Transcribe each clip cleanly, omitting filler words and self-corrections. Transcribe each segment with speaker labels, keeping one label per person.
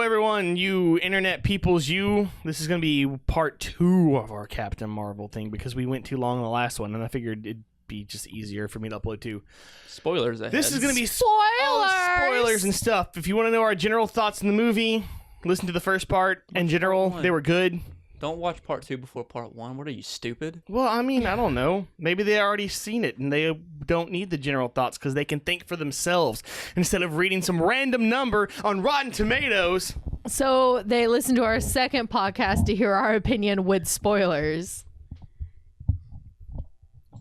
Speaker 1: everyone, you internet peoples, this is going to be part 2 of our Captain Marvel thing because we went too long on the last one, and I figured it'd be just easier for me to upload 2.
Speaker 2: Spoilers ahead.
Speaker 1: This is going to be
Speaker 3: Spoilers
Speaker 1: and stuff. If you want to know our general thoughts in the movie, listen to the first part. In general, they were good.
Speaker 2: Don't watch part 2 before part 1. What are you, stupid?
Speaker 1: Well, I mean, I don't know. Maybe they already seen it and they don't need the general thoughts because they can think for themselves instead of reading some random number on Rotten Tomatoes.
Speaker 3: So they listen to our second podcast to hear our opinion with spoilers.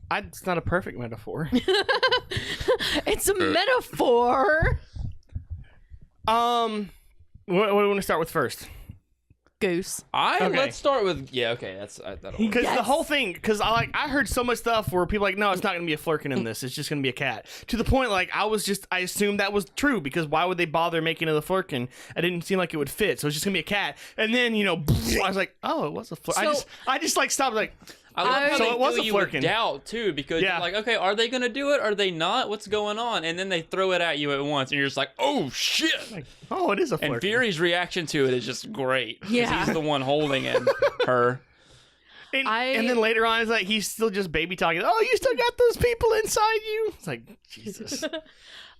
Speaker 1: It's not a perfect metaphor.
Speaker 3: It's a metaphor.
Speaker 1: What do we want to start with first?
Speaker 3: Goose.
Speaker 2: Let's start with that's that'll work.
Speaker 1: Because the whole thing, because I heard so much stuff where people are like, no, it's not going to be a flurkin in this. It's just going to be a cat. To the point, like, I assumed that was true because why would they bother making it a flurkin? It didn't seem like it would fit, so it's just going to be a cat. And then, I was like, oh, it was a flurkin.
Speaker 3: So,
Speaker 1: I just like stopped like,
Speaker 2: I love how
Speaker 1: so
Speaker 2: they
Speaker 1: it was
Speaker 2: fill
Speaker 1: a
Speaker 2: you with
Speaker 1: flurkin.
Speaker 2: doubt too, because you're like, okay, are they gonna do it? Are they not? What's going on? And then they throw it at you at once, and you're just like, oh shit!
Speaker 1: Like, oh, it is a flurkin.
Speaker 2: And Fury's reaction to it is just great. 'Cause
Speaker 3: Yeah.
Speaker 2: he's the one holding it. Her.
Speaker 1: And then later on, it's like he's still just baby talking. Oh, you still got those people inside you? It's like, Jesus.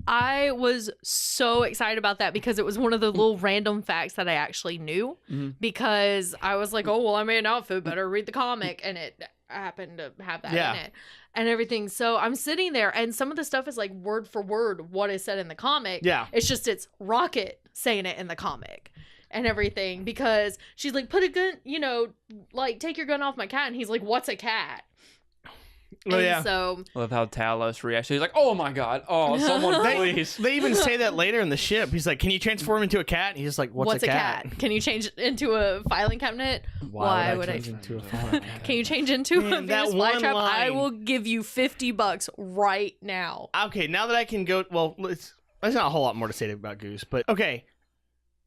Speaker 3: I was so excited about that because it was one of the little random facts that I actually knew. Because I was like, oh, well, I made an outfit, better read the comic. And it happened to have that in it and everything. So I'm sitting there and some of the stuff is like word for word what is said in the comic.
Speaker 1: Yeah.
Speaker 3: It's Rocket saying it in the comic and everything because she's like, put a gun, like take your gun off my cat. And he's like, what's a cat?
Speaker 1: Oh,
Speaker 3: and
Speaker 1: yeah.
Speaker 3: So
Speaker 2: I love how Talos reacts. He's like, oh my god. Oh, someone please.
Speaker 1: They even say that later in the ship. He's like, can you transform into a cat? And he's just like, what's a cat?
Speaker 3: Can you change it into a filing cabinet?
Speaker 1: Why would I change into a filing cabinet?
Speaker 3: Can you change into a Venus
Speaker 1: one
Speaker 3: flytrap?
Speaker 1: line.
Speaker 3: I will give you $50 right now.
Speaker 1: Okay, now that I can go, well, there's not a whole lot more to say about Goose, but okay.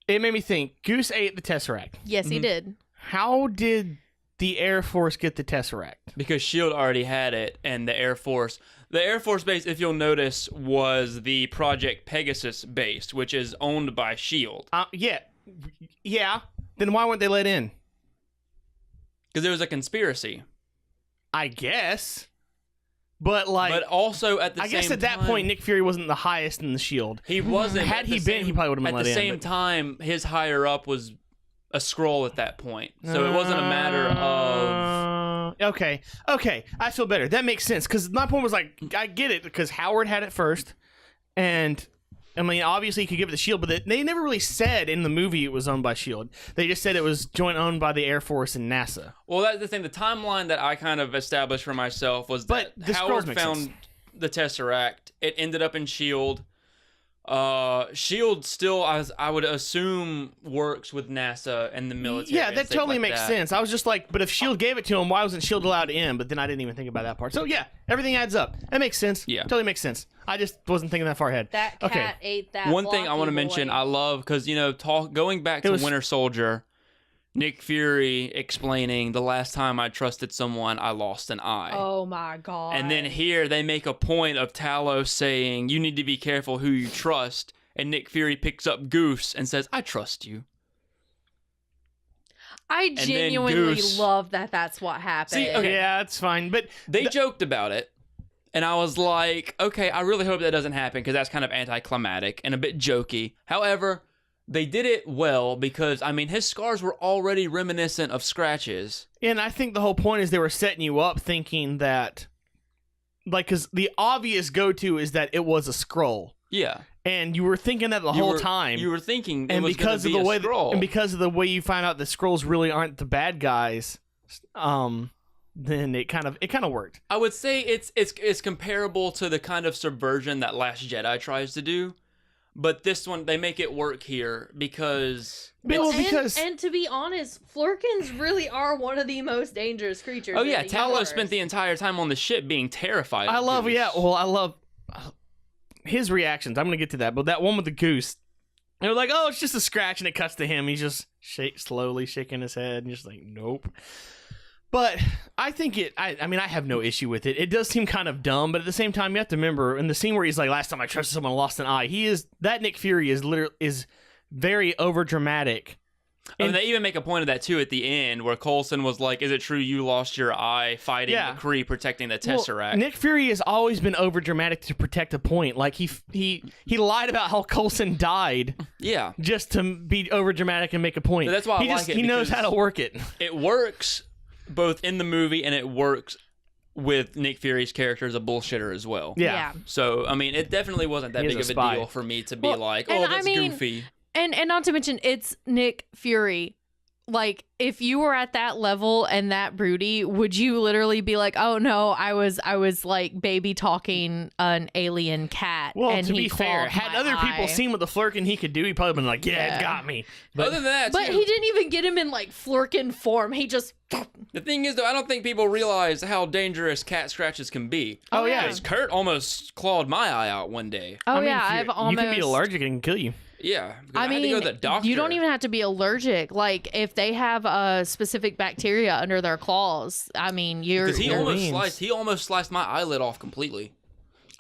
Speaker 1: It made me think, Goose ate the Tesseract.
Speaker 3: Yes, he did.
Speaker 1: How did the Air Force get the Tesseract?
Speaker 2: Because S.H.I.E.L.D. already had it, and the Air Force base, if you'll notice, was the Project Pegasus base, which is owned by S.H.I.E.L.D.
Speaker 1: Yeah. Then why weren't they let in?
Speaker 2: Because there was a conspiracy.
Speaker 1: I guess. But
Speaker 2: also at the same time,
Speaker 1: I guess at that point, Nick Fury wasn't the highest in the S.H.I.E.L.D.
Speaker 2: He wasn't.
Speaker 1: Had he been, he probably would have been let in.
Speaker 2: At the same time, his higher up was a Skrull at that point. So it wasn't a matter of...
Speaker 1: Okay. I feel better. That makes sense. Because my point was like, I get it. Because Howard had it first. And, I mean, obviously he could give it to S.H.I.E.L.D., but they never really said in the movie it was owned by S.H.I.E.L.D. They just said it was joint owned by the Air Force and NASA.
Speaker 2: Well, that's the thing. The timeline that I kind of established for myself was that Howard found the Tesseract. It ended up in S.H.I.E.L.D. S.H.I.E.L.D. still, I would assume, works with NASA and the military.
Speaker 1: Yeah, that totally makes sense. I was just like, but if S.H.I.E.L.D. gave it to him, why wasn't S.H.I.E.L.D. allowed in? But then I didn't even think about that part. So yeah, everything adds up. That makes sense.
Speaker 2: Yeah.
Speaker 1: Totally makes sense. I just wasn't thinking that far ahead.
Speaker 3: That cat ate that.
Speaker 2: One thing I want to mention, I love, because, going back to Winter Soldier, Nick Fury explaining, the last time I trusted someone, I lost an eye.
Speaker 3: Oh my god.
Speaker 2: And then here they make a point of Talos saying, you need to be careful who you trust. And Nick Fury picks up Goose and says, I trust you.
Speaker 3: I genuinely love that that's what happened.
Speaker 2: See, okay.
Speaker 1: Yeah, it's fine. But
Speaker 2: they joked about it. And I was like, okay, I really hope that doesn't happen because that's kind of anticlimactic and a bit jokey. However, they did it well because, I mean, his scars were already reminiscent of scratches.
Speaker 1: And I think the whole point is they were setting you up thinking that, like, because the obvious go-to is that it was a Skrull.
Speaker 2: Yeah.
Speaker 1: And you were thinking that the whole time.
Speaker 2: You were thinking
Speaker 1: it
Speaker 2: was
Speaker 1: because
Speaker 2: of
Speaker 1: the way
Speaker 2: Skrull.
Speaker 1: and because of the way you find out the Skrulls really aren't the bad guys, then it kind of worked.
Speaker 2: I would say it's comparable to the kind of subversion that Last Jedi tries to do, but this one they make it work here because
Speaker 3: and to be honest, Flurkins really are one of the most dangerous creatures.
Speaker 2: Oh yeah, Talos spent the entire time on the ship being terrified.
Speaker 1: I love his reactions. I'm gonna get to that, but that one with the goose, they're like, oh, it's just a scratch, and it cuts to him. He's just slowly shaking his head and just like, nope. But I think I mean, I have no issue with it. It does seem kind of dumb, but at the same time, you have to remember in the scene where he's like, last time I trusted someone, I lost an eye. Nick Fury is very over dramatic.
Speaker 2: And they even make a point of that too at the end, where Coulson was like, "Is it true you lost your eye fighting McCree protecting the Tesseract?"
Speaker 1: Well, Nick Fury has always been over dramatic to protect a point. Like he lied about how Coulson died.
Speaker 2: Yeah,
Speaker 1: just to be over dramatic and make a point.
Speaker 2: But that's why
Speaker 1: he knows how to work it.
Speaker 2: It works both in the movie and it works with Nick Fury's character as a bullshitter as well.
Speaker 1: Yeah.
Speaker 2: So I mean, it definitely wasn't that big of a deal for me to be like, "Oh, that's goofy."
Speaker 3: And not to mention, it's Nick Fury. Like, if you were at that level and that broody, would you literally be like, "Oh no, I was like baby talking an alien cat"?
Speaker 1: Well,
Speaker 3: and
Speaker 1: to
Speaker 3: he
Speaker 1: be fair, had other people
Speaker 3: eye.
Speaker 1: seen what the Flurkin he could do, he probably been like, "Yeah, it got me."
Speaker 2: But other than that,
Speaker 3: But he didn't even get him in like Flurkin form. He just.
Speaker 2: The thing is, though, I don't think people realize how dangerous cat scratches can be.
Speaker 1: Oh yeah,
Speaker 2: Because Kurt almost clawed my eye out one day.
Speaker 3: Oh
Speaker 1: I mean,
Speaker 3: yeah, I've almost.
Speaker 1: You can be allergic and it can kill you.
Speaker 2: Yeah,
Speaker 3: I mean,
Speaker 2: had to go to the doctor.
Speaker 3: you don't even have to be allergic. Like, if they have a specific bacteria under their claws, I mean,
Speaker 2: because
Speaker 3: you're.
Speaker 2: he almost sliced my eyelid off completely.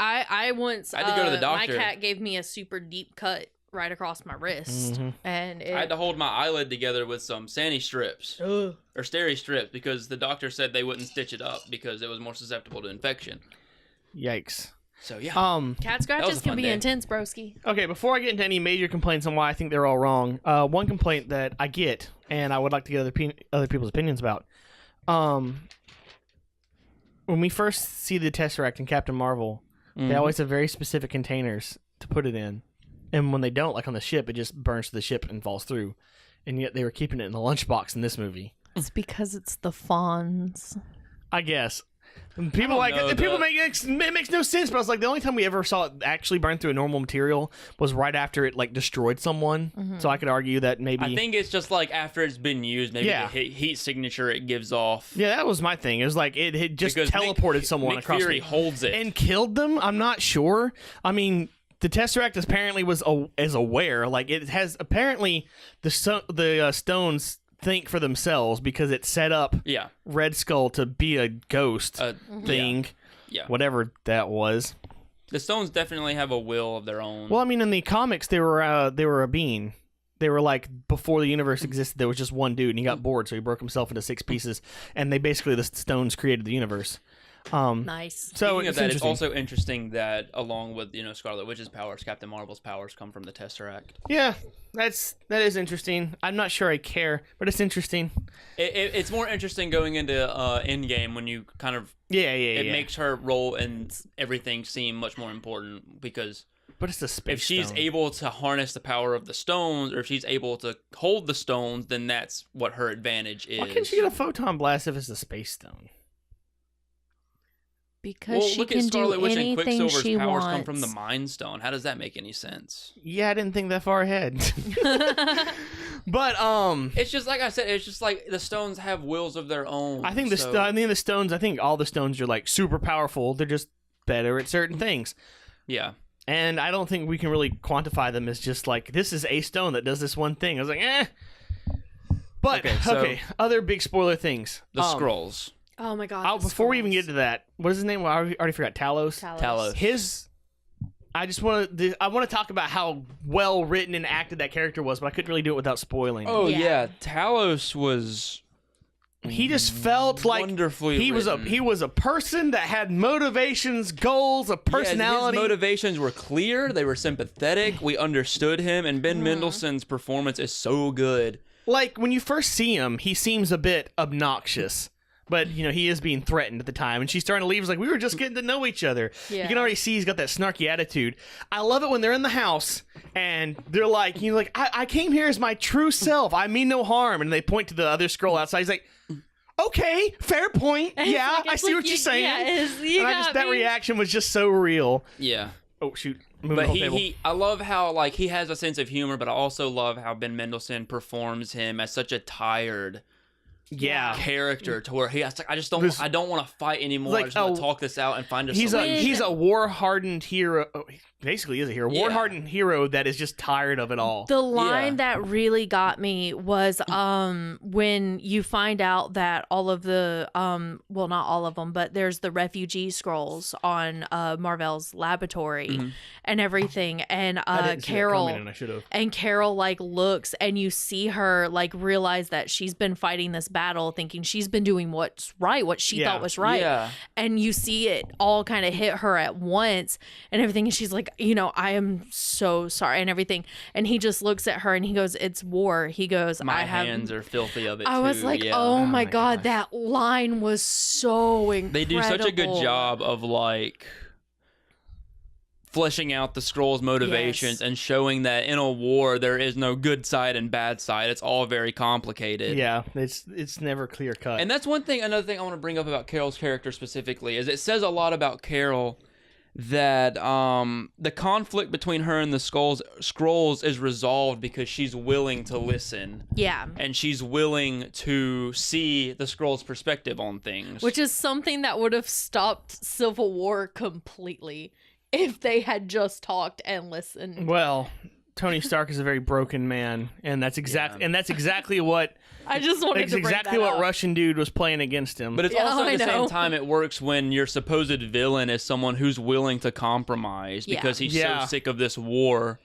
Speaker 3: I once
Speaker 2: I had to go to the doctor.
Speaker 3: My cat gave me a super deep cut right across my wrist, and
Speaker 2: I had to hold my eyelid together with some Sani strips or Steri strips because the doctor said they wouldn't stitch it up because it was more susceptible to infection.
Speaker 1: Yikes.
Speaker 2: So yeah,
Speaker 3: cat scratches can be intense, broski.
Speaker 1: Okay, before I get into any major complaints on why I think they're all wrong, one complaint that I get, and I would like to get other people's opinions about, when we first see the Tesseract in Captain Marvel, they always have very specific containers to put it in, and when they don't, like on the ship, it just burns to the ship and falls through, and yet they were keeping it in the lunchbox in this movie.
Speaker 3: It's because it's the Fonz.
Speaker 1: I guess. People like it. People make it makes no sense. But I was like, the only time we ever saw it actually burn through a normal material was right after it like destroyed someone. So I could argue that maybe
Speaker 2: I think it's just like after it's been used, maybe the heat signature it gives off.
Speaker 1: Yeah, that was my thing. It was like it just
Speaker 2: because
Speaker 1: teleported someone
Speaker 2: Nick
Speaker 1: across.
Speaker 2: Fury holds it
Speaker 1: and killed them. I'm not sure. I mean, the Tesseract apparently is aware. Like it has apparently the stones think for themselves because it set up Red Skull to be a ghost thing.
Speaker 2: Yeah.
Speaker 1: Whatever that was.
Speaker 2: The stones definitely have a will of their own.
Speaker 1: Well, I mean, in the comics, they were a being. They were like, before the universe existed, there was just one dude, and he got bored, so he broke himself into 6 pieces, and they basically, the stones created the universe.
Speaker 3: Nice.
Speaker 1: So
Speaker 2: Speaking of that, it's also interesting that along with Scarlet Witch's powers, Captain Marvel's powers come from the Tesseract.
Speaker 1: Yeah, that is interesting. I'm not sure I care, but it's interesting.
Speaker 2: It's more interesting going into Endgame when you kind of it makes her role and everything seem much more important because.
Speaker 1: But it's a space
Speaker 2: if she's
Speaker 1: stone.
Speaker 2: able to harness the power of the stones, or if she's able to hold the stones, then that's what her advantage is.
Speaker 1: Why can't she get a photon blast if it's a space stone?
Speaker 3: Because she can do anything
Speaker 2: Quicksilver's
Speaker 3: she
Speaker 2: powers
Speaker 3: wants.
Speaker 2: come from the Mind Stone. How does that make any sense?
Speaker 1: Yeah, I didn't think that far ahead. But
Speaker 2: it's just like I said. It's just like the stones have wills of their own.
Speaker 1: I think the stones. I think all the stones are like super powerful. They're just better at certain things.
Speaker 2: Yeah.
Speaker 1: And I don't think we can really quantify them as just like this is a stone that does this one thing. I was like, eh. But okay, other big spoiler things.
Speaker 2: The Skrulls.
Speaker 3: Oh my god.
Speaker 1: Before we even get to that, what is his name? Well, I already forgot. Talos.
Speaker 2: Talos.
Speaker 1: I want to talk about how well written and acted that character was, but I couldn't really do it without spoiling.
Speaker 2: Oh yeah, Talos was.
Speaker 1: He just felt like
Speaker 2: wonderfully
Speaker 1: he was a person that had motivations, goals, a personality.
Speaker 2: His motivations were clear. They were sympathetic. We understood him, and Ben Mendelsohn's performance is so good.
Speaker 1: Like when you first see him, he seems a bit obnoxious. But, he is being threatened at the time. And she's starting to leave. It's like, we were just getting to know each other. Yeah. You can already see he's got that snarky attitude. I love it when they're in the house and they're like, I came here as my true self. I mean no harm. And they point to the other Skrull outside. He's like, okay, fair point. Yeah, I see what you're saying. That reaction was just so real.
Speaker 2: Yeah.
Speaker 1: Oh, shoot.
Speaker 2: But I love how, he has a sense of humor, but I also love how Ben Mendelsohn performs him as such a tired character to where I don't want to fight anymore.
Speaker 1: Like,
Speaker 2: I just want to talk this out and find a solution.
Speaker 1: He's a war-hardened hero. He basically is a hero.
Speaker 2: Yeah.
Speaker 1: War-hardened hero that is just tired of it all.
Speaker 3: The line that really got me was when you find out that all of the well, not all of them, but there's the refugee scrolls on Marvell's laboratory and everything, and Carol and Carol like looks, and you see her like realize that she's been fighting this battle thinking she's been doing what's right, what she thought was right, and you see it all kind of hit her at once and everything, and she's like, I am so sorry and everything, and he just looks at her and he goes, it's war. He goes,
Speaker 2: my hands are filthy of it
Speaker 3: I was like, oh my god, that line was so incredible.
Speaker 2: They do such a good job of like fleshing out the Skrulls' motivations and showing that in a war there is no good side and bad side. It's all very complicated.
Speaker 1: Yeah, it's never clear cut.
Speaker 2: And that's another thing I want to bring up about Carol's character specifically is it says a lot about Carol that the conflict between her and the Skrulls is resolved because she's willing to listen.
Speaker 3: Yeah.
Speaker 2: And she's willing to see the Skrulls' perspective on things.
Speaker 3: Which is something that would have stopped Civil War completely if they had just talked and listened.
Speaker 1: Well, Tony Stark is a very broken man, and that's exactly what
Speaker 3: I just wanted to bring
Speaker 1: exactly
Speaker 3: that
Speaker 1: what
Speaker 3: up.
Speaker 1: Russian dude was playing against him.
Speaker 2: But it's also at the same time it works when your supposed villain is someone who's willing to compromise because he's so sick of this war,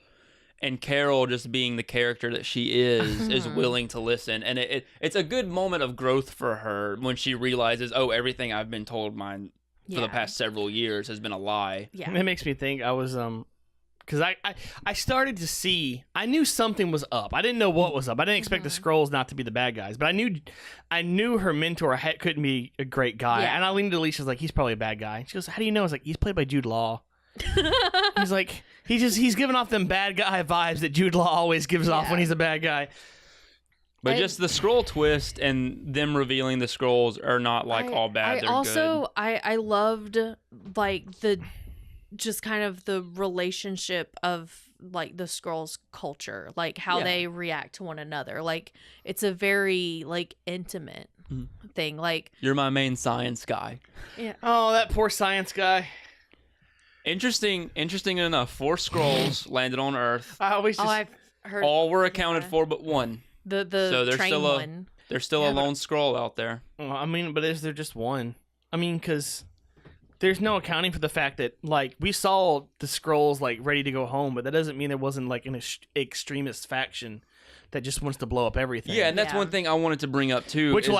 Speaker 2: and Carol, just being the character that she is willing to listen, and it's a good moment of growth for her when she realizes, oh, everything I've been told for the past several years has been a lie.
Speaker 3: Yeah,
Speaker 1: it makes me think I was because I started to see, I knew something was up. I didn't know what was up. I didn't expect the Skrulls not to be the bad guys, but I knew her mentor couldn't be a great guy.
Speaker 3: Yeah.
Speaker 1: And I leaned to Alicia's like, he's probably a bad guy. She goes, how do you know? I was like, he's played by Jude Law. He's like, he's giving off them bad guy vibes that Jude Law always gives off when he's a bad guy.
Speaker 2: But just the Skrull twist and them revealing the Skrulls are not like all bad. They're good.
Speaker 3: I loved like just kind of the relationship of like the Skrulls culture, like how they react to one another. Like it's a very like intimate thing. Like,
Speaker 2: you're my main science guy.
Speaker 3: Yeah.
Speaker 1: Oh, that poor science guy.
Speaker 2: Interesting enough, 4 Skrulls landed on Earth.
Speaker 3: I've heard
Speaker 2: all were accounted for but one.
Speaker 3: The
Speaker 2: so there's
Speaker 3: train
Speaker 2: still
Speaker 3: one.
Speaker 2: There's still a lone Skrull out there.
Speaker 1: Well, I mean, but is there just one? I mean, because there's no accounting for the fact that, like, we saw the Skrulls, like, ready to go home, but that doesn't mean there wasn't, like, an extremist faction that just wants to blow up everything.
Speaker 2: Yeah, and that's one thing I wanted to bring up, too.
Speaker 1: Which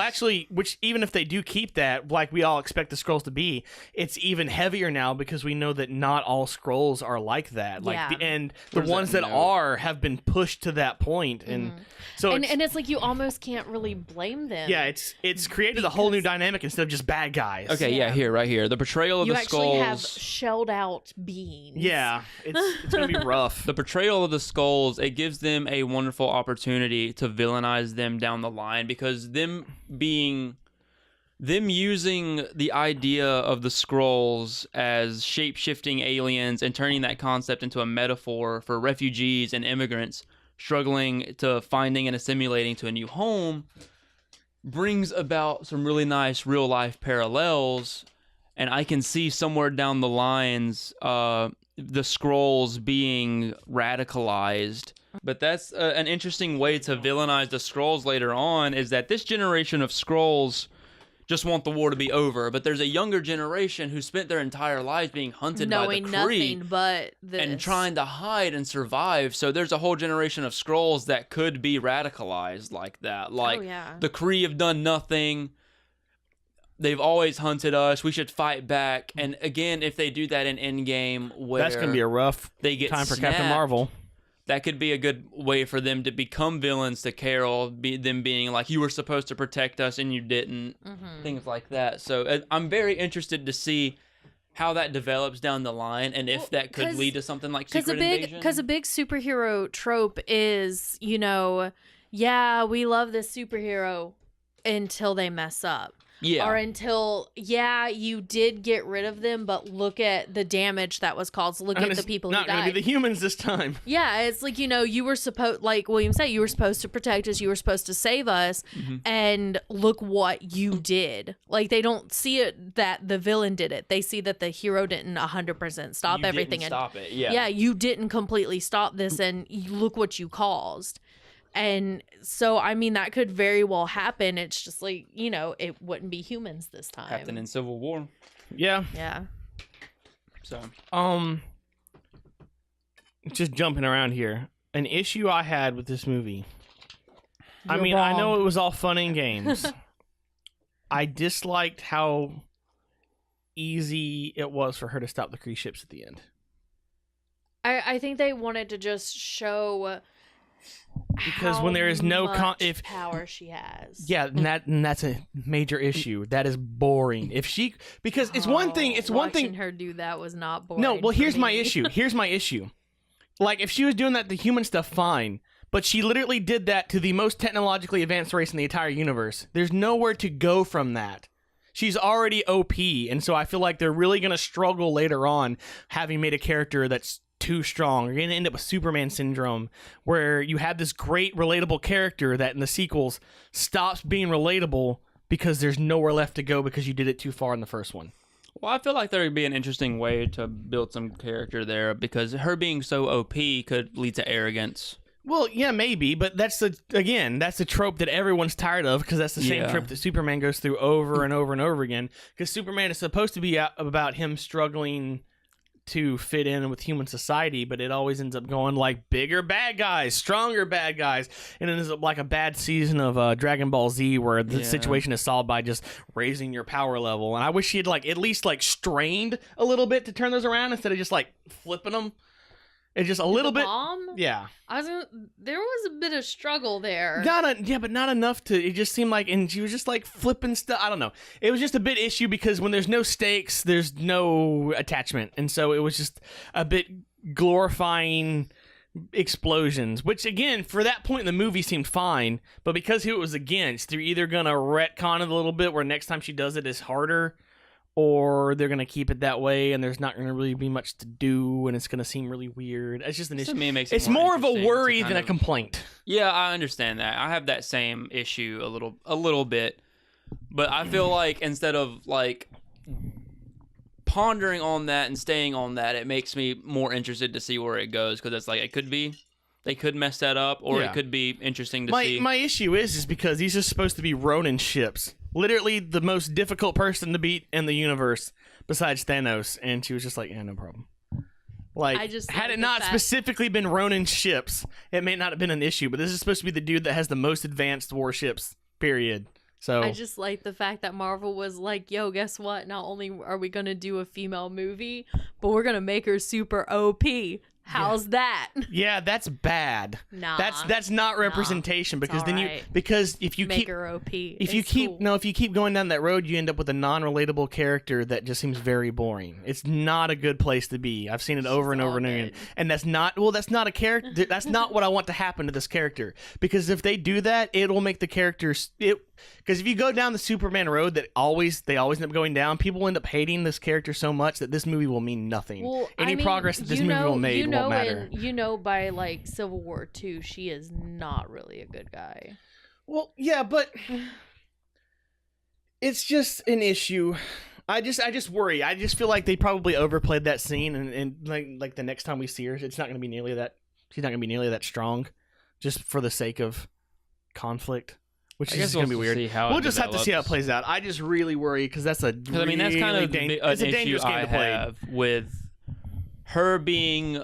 Speaker 1: even if they do keep that, like we all expect the Skrulls to be, it's even heavier now because we know that not all Skrulls are like that. Like, the ones that are have been pushed to that point. And so
Speaker 3: and it's like you almost can't really blame them.
Speaker 1: Yeah, it's created a whole new dynamic instead of just bad guys.
Speaker 2: Okay, right here. The portrayal of the Skrulls.
Speaker 3: You actually have shelled out beings.
Speaker 1: Yeah, it's going to be rough.
Speaker 2: The portrayal of the Skrulls, it gives them a wonderful opportunity to villainize them down the line, because them using the idea of the Skrulls as shape-shifting aliens and turning that concept into a metaphor for refugees and immigrants struggling to finding and assimilating to a new home brings about some really nice real-life parallels, and I can see somewhere down the lines the Skrulls being radicalized. But that's an interesting way to villainize the Skrulls later on, is that this generation of Skrulls just want the war to be over, but there's a younger generation who spent their entire lives being hunted by the Kree,
Speaker 3: nothing but this,
Speaker 2: and trying to hide and survive. So there's a whole generation of Skrulls that could be radicalized like that. Like, the Kree have done nothing. They've always hunted us. We should fight back. And again, if they do that in Endgame, where
Speaker 1: that's going to be a rough time for Captain Marvel.
Speaker 2: That could be a good way for them to become villains to Carol, them being like, you were supposed to protect us and you didn't, things like that. So I'm very interested to see how that develops down the line, and if that could lead to something like Secret Invasion.
Speaker 3: Because a big superhero trope is, we love this superhero until they mess up.
Speaker 2: Yeah.
Speaker 3: Or until, you did get rid of them, but look at the damage that was caused. Look
Speaker 1: And
Speaker 3: at the
Speaker 1: it's
Speaker 3: people who
Speaker 1: not going to
Speaker 3: died.
Speaker 1: be the humans this time.
Speaker 3: Yeah, it's like, you were supposed, like William said, you were supposed to protect us, you were supposed to save us, and look what you did. Like, they don't see it that the villain did it. They see that the hero didn't 100% stop
Speaker 2: You
Speaker 3: everything.
Speaker 2: didn't stop it. Yeah.
Speaker 3: Yeah, you didn't completely stop this, and look what you caused. And so, I mean, that could very well happen. It's just like, it wouldn't be humans this time.
Speaker 2: Happened in Civil War.
Speaker 1: Yeah.
Speaker 3: Yeah.
Speaker 2: So.
Speaker 1: Just jumping around here. An issue I had with this movie. I
Speaker 3: You're
Speaker 1: mean, I
Speaker 3: wrong.
Speaker 1: know it was all fun and games. I disliked how easy it was for her to stop the Kree ships at the end.
Speaker 3: I think they wanted to just show
Speaker 1: Because
Speaker 3: how
Speaker 1: when there is no
Speaker 3: much power she has.
Speaker 1: Yeah, and that's a major issue. That is boring. Because it's one thing.
Speaker 3: Watching her do that was not boring.
Speaker 1: No, well,
Speaker 3: for
Speaker 1: here's my
Speaker 3: me.
Speaker 1: issue. Here's my issue. Like, if she was doing that, the human stuff, fine. But she literally did that to the most technologically advanced race in the entire universe. There's nowhere to go from that. She's already OP, and so I feel like they're really going to struggle later on having made a character that's too strong. You're going to end up with Superman syndrome, where you have this great relatable character that in the sequels stops being relatable because there's nowhere left to go because you did it too far in the first one.
Speaker 2: Well, I feel like there would be an interesting way to build some character there because her being so OP could lead to arrogance.
Speaker 1: Well, yeah, maybe, but that's a trope that everyone's tired of because that's the same trope that Superman goes through over and over and over again. Because Superman is supposed to be about him struggling to fit in with human society, but it always ends up going like bigger bad guys, stronger bad guys, and it ends up like a bad season of Dragon Ball Z where the situation is solved by just raising your power level. And I wish she had like at least like strained a little bit to turn those around instead of just like flipping them. It's just a little bit.
Speaker 3: Mom?
Speaker 1: Yeah.
Speaker 3: There was a bit of struggle there.
Speaker 1: But not enough to. It just seemed like, and she was just like flipping stuff. I don't know. It was just a bit issue because when there's no stakes, there's no attachment, and so it was just a bit glorifying explosions. Which again, for that point in the movie, seemed fine. But because who it was against, they're either gonna retcon it a little bit, where next time she does it is harder. Or they're going to keep it that way, and there's not going to really be much to do, and it's going to seem really weird. It's just an issue.
Speaker 2: To me, it makes
Speaker 1: it's
Speaker 2: more
Speaker 1: more of a
Speaker 2: interesting
Speaker 1: worry
Speaker 2: to
Speaker 1: than a complaint.
Speaker 2: Yeah, I understand that. I have that same issue a little bit. But I feel like instead of like pondering on that and staying on that, it makes me more interested to see where it goes, because it's like they could mess that up, or it could be interesting to see.
Speaker 1: My issue is because these are supposed to be Ronin ships. Literally the most difficult person to beat in the universe besides Thanos, and she was just like, yeah, no problem. Like, had it not specifically been Ronin ships, it may not have been an issue, but this is supposed to be the dude that has the most advanced warships, period. So
Speaker 3: I just like the fact that Marvel was like, yo, guess what? Not only are we going to do a female movie, but we're going to make her super OP. How's that?
Speaker 1: Yeah, that's bad.
Speaker 3: Nah.
Speaker 1: That's not representation because then if you
Speaker 3: make
Speaker 1: keep
Speaker 3: her OP.
Speaker 1: if you keep going down that road, you end up with a non-relatable character that just seems very boring. It's not a good place to be. I've seen it over and over and over again. And that's not a character. That's not what I want to happen to this character. Because if they do that, it will make the characters because if you go down the Superman road that they always end up going down, people end up hating this character so much that this movie will mean nothing.
Speaker 3: Well,
Speaker 1: Any progress that this movie will make won't matter.
Speaker 3: By like Civil War 2, she is not really a good guy.
Speaker 1: Well, yeah, but it's just an issue. I just worry. I just feel like they probably overplayed that scene, and like the next time we see her, it's not going to be nearly that. She's not going to be nearly that strong, just for the sake of conflict. Which is going to be weird. We'll just have to see how it plays out. I just really worry because that's that's kind of
Speaker 2: it's a dangerous game to play with her being.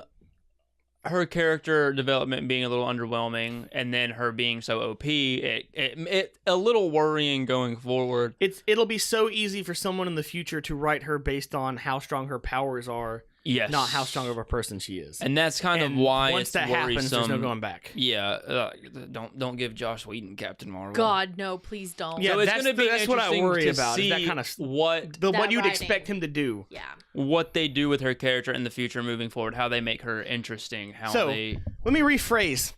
Speaker 2: Her character development being a little underwhelming, and then her being so OP, it a little worrying going forward.
Speaker 1: It'll be so easy for someone in the future to write her based on how strong her powers are.
Speaker 2: Yes.
Speaker 1: Not how strong of a person she is.
Speaker 2: And that's kind of why
Speaker 1: once
Speaker 2: it's
Speaker 1: that
Speaker 2: worrisome.
Speaker 1: happens, there's no going back.
Speaker 2: Yeah, don't give Joss Whedon Captain Marvel.
Speaker 3: God, no, please don't.
Speaker 1: Yeah,
Speaker 2: so it's gonna be
Speaker 1: that's what I worry about.
Speaker 2: See
Speaker 1: is that kind of
Speaker 2: what
Speaker 1: you'd expect him to do.
Speaker 3: Yeah.
Speaker 2: What they do with her character in the future moving forward, how they make her interesting,
Speaker 1: Let me rephrase.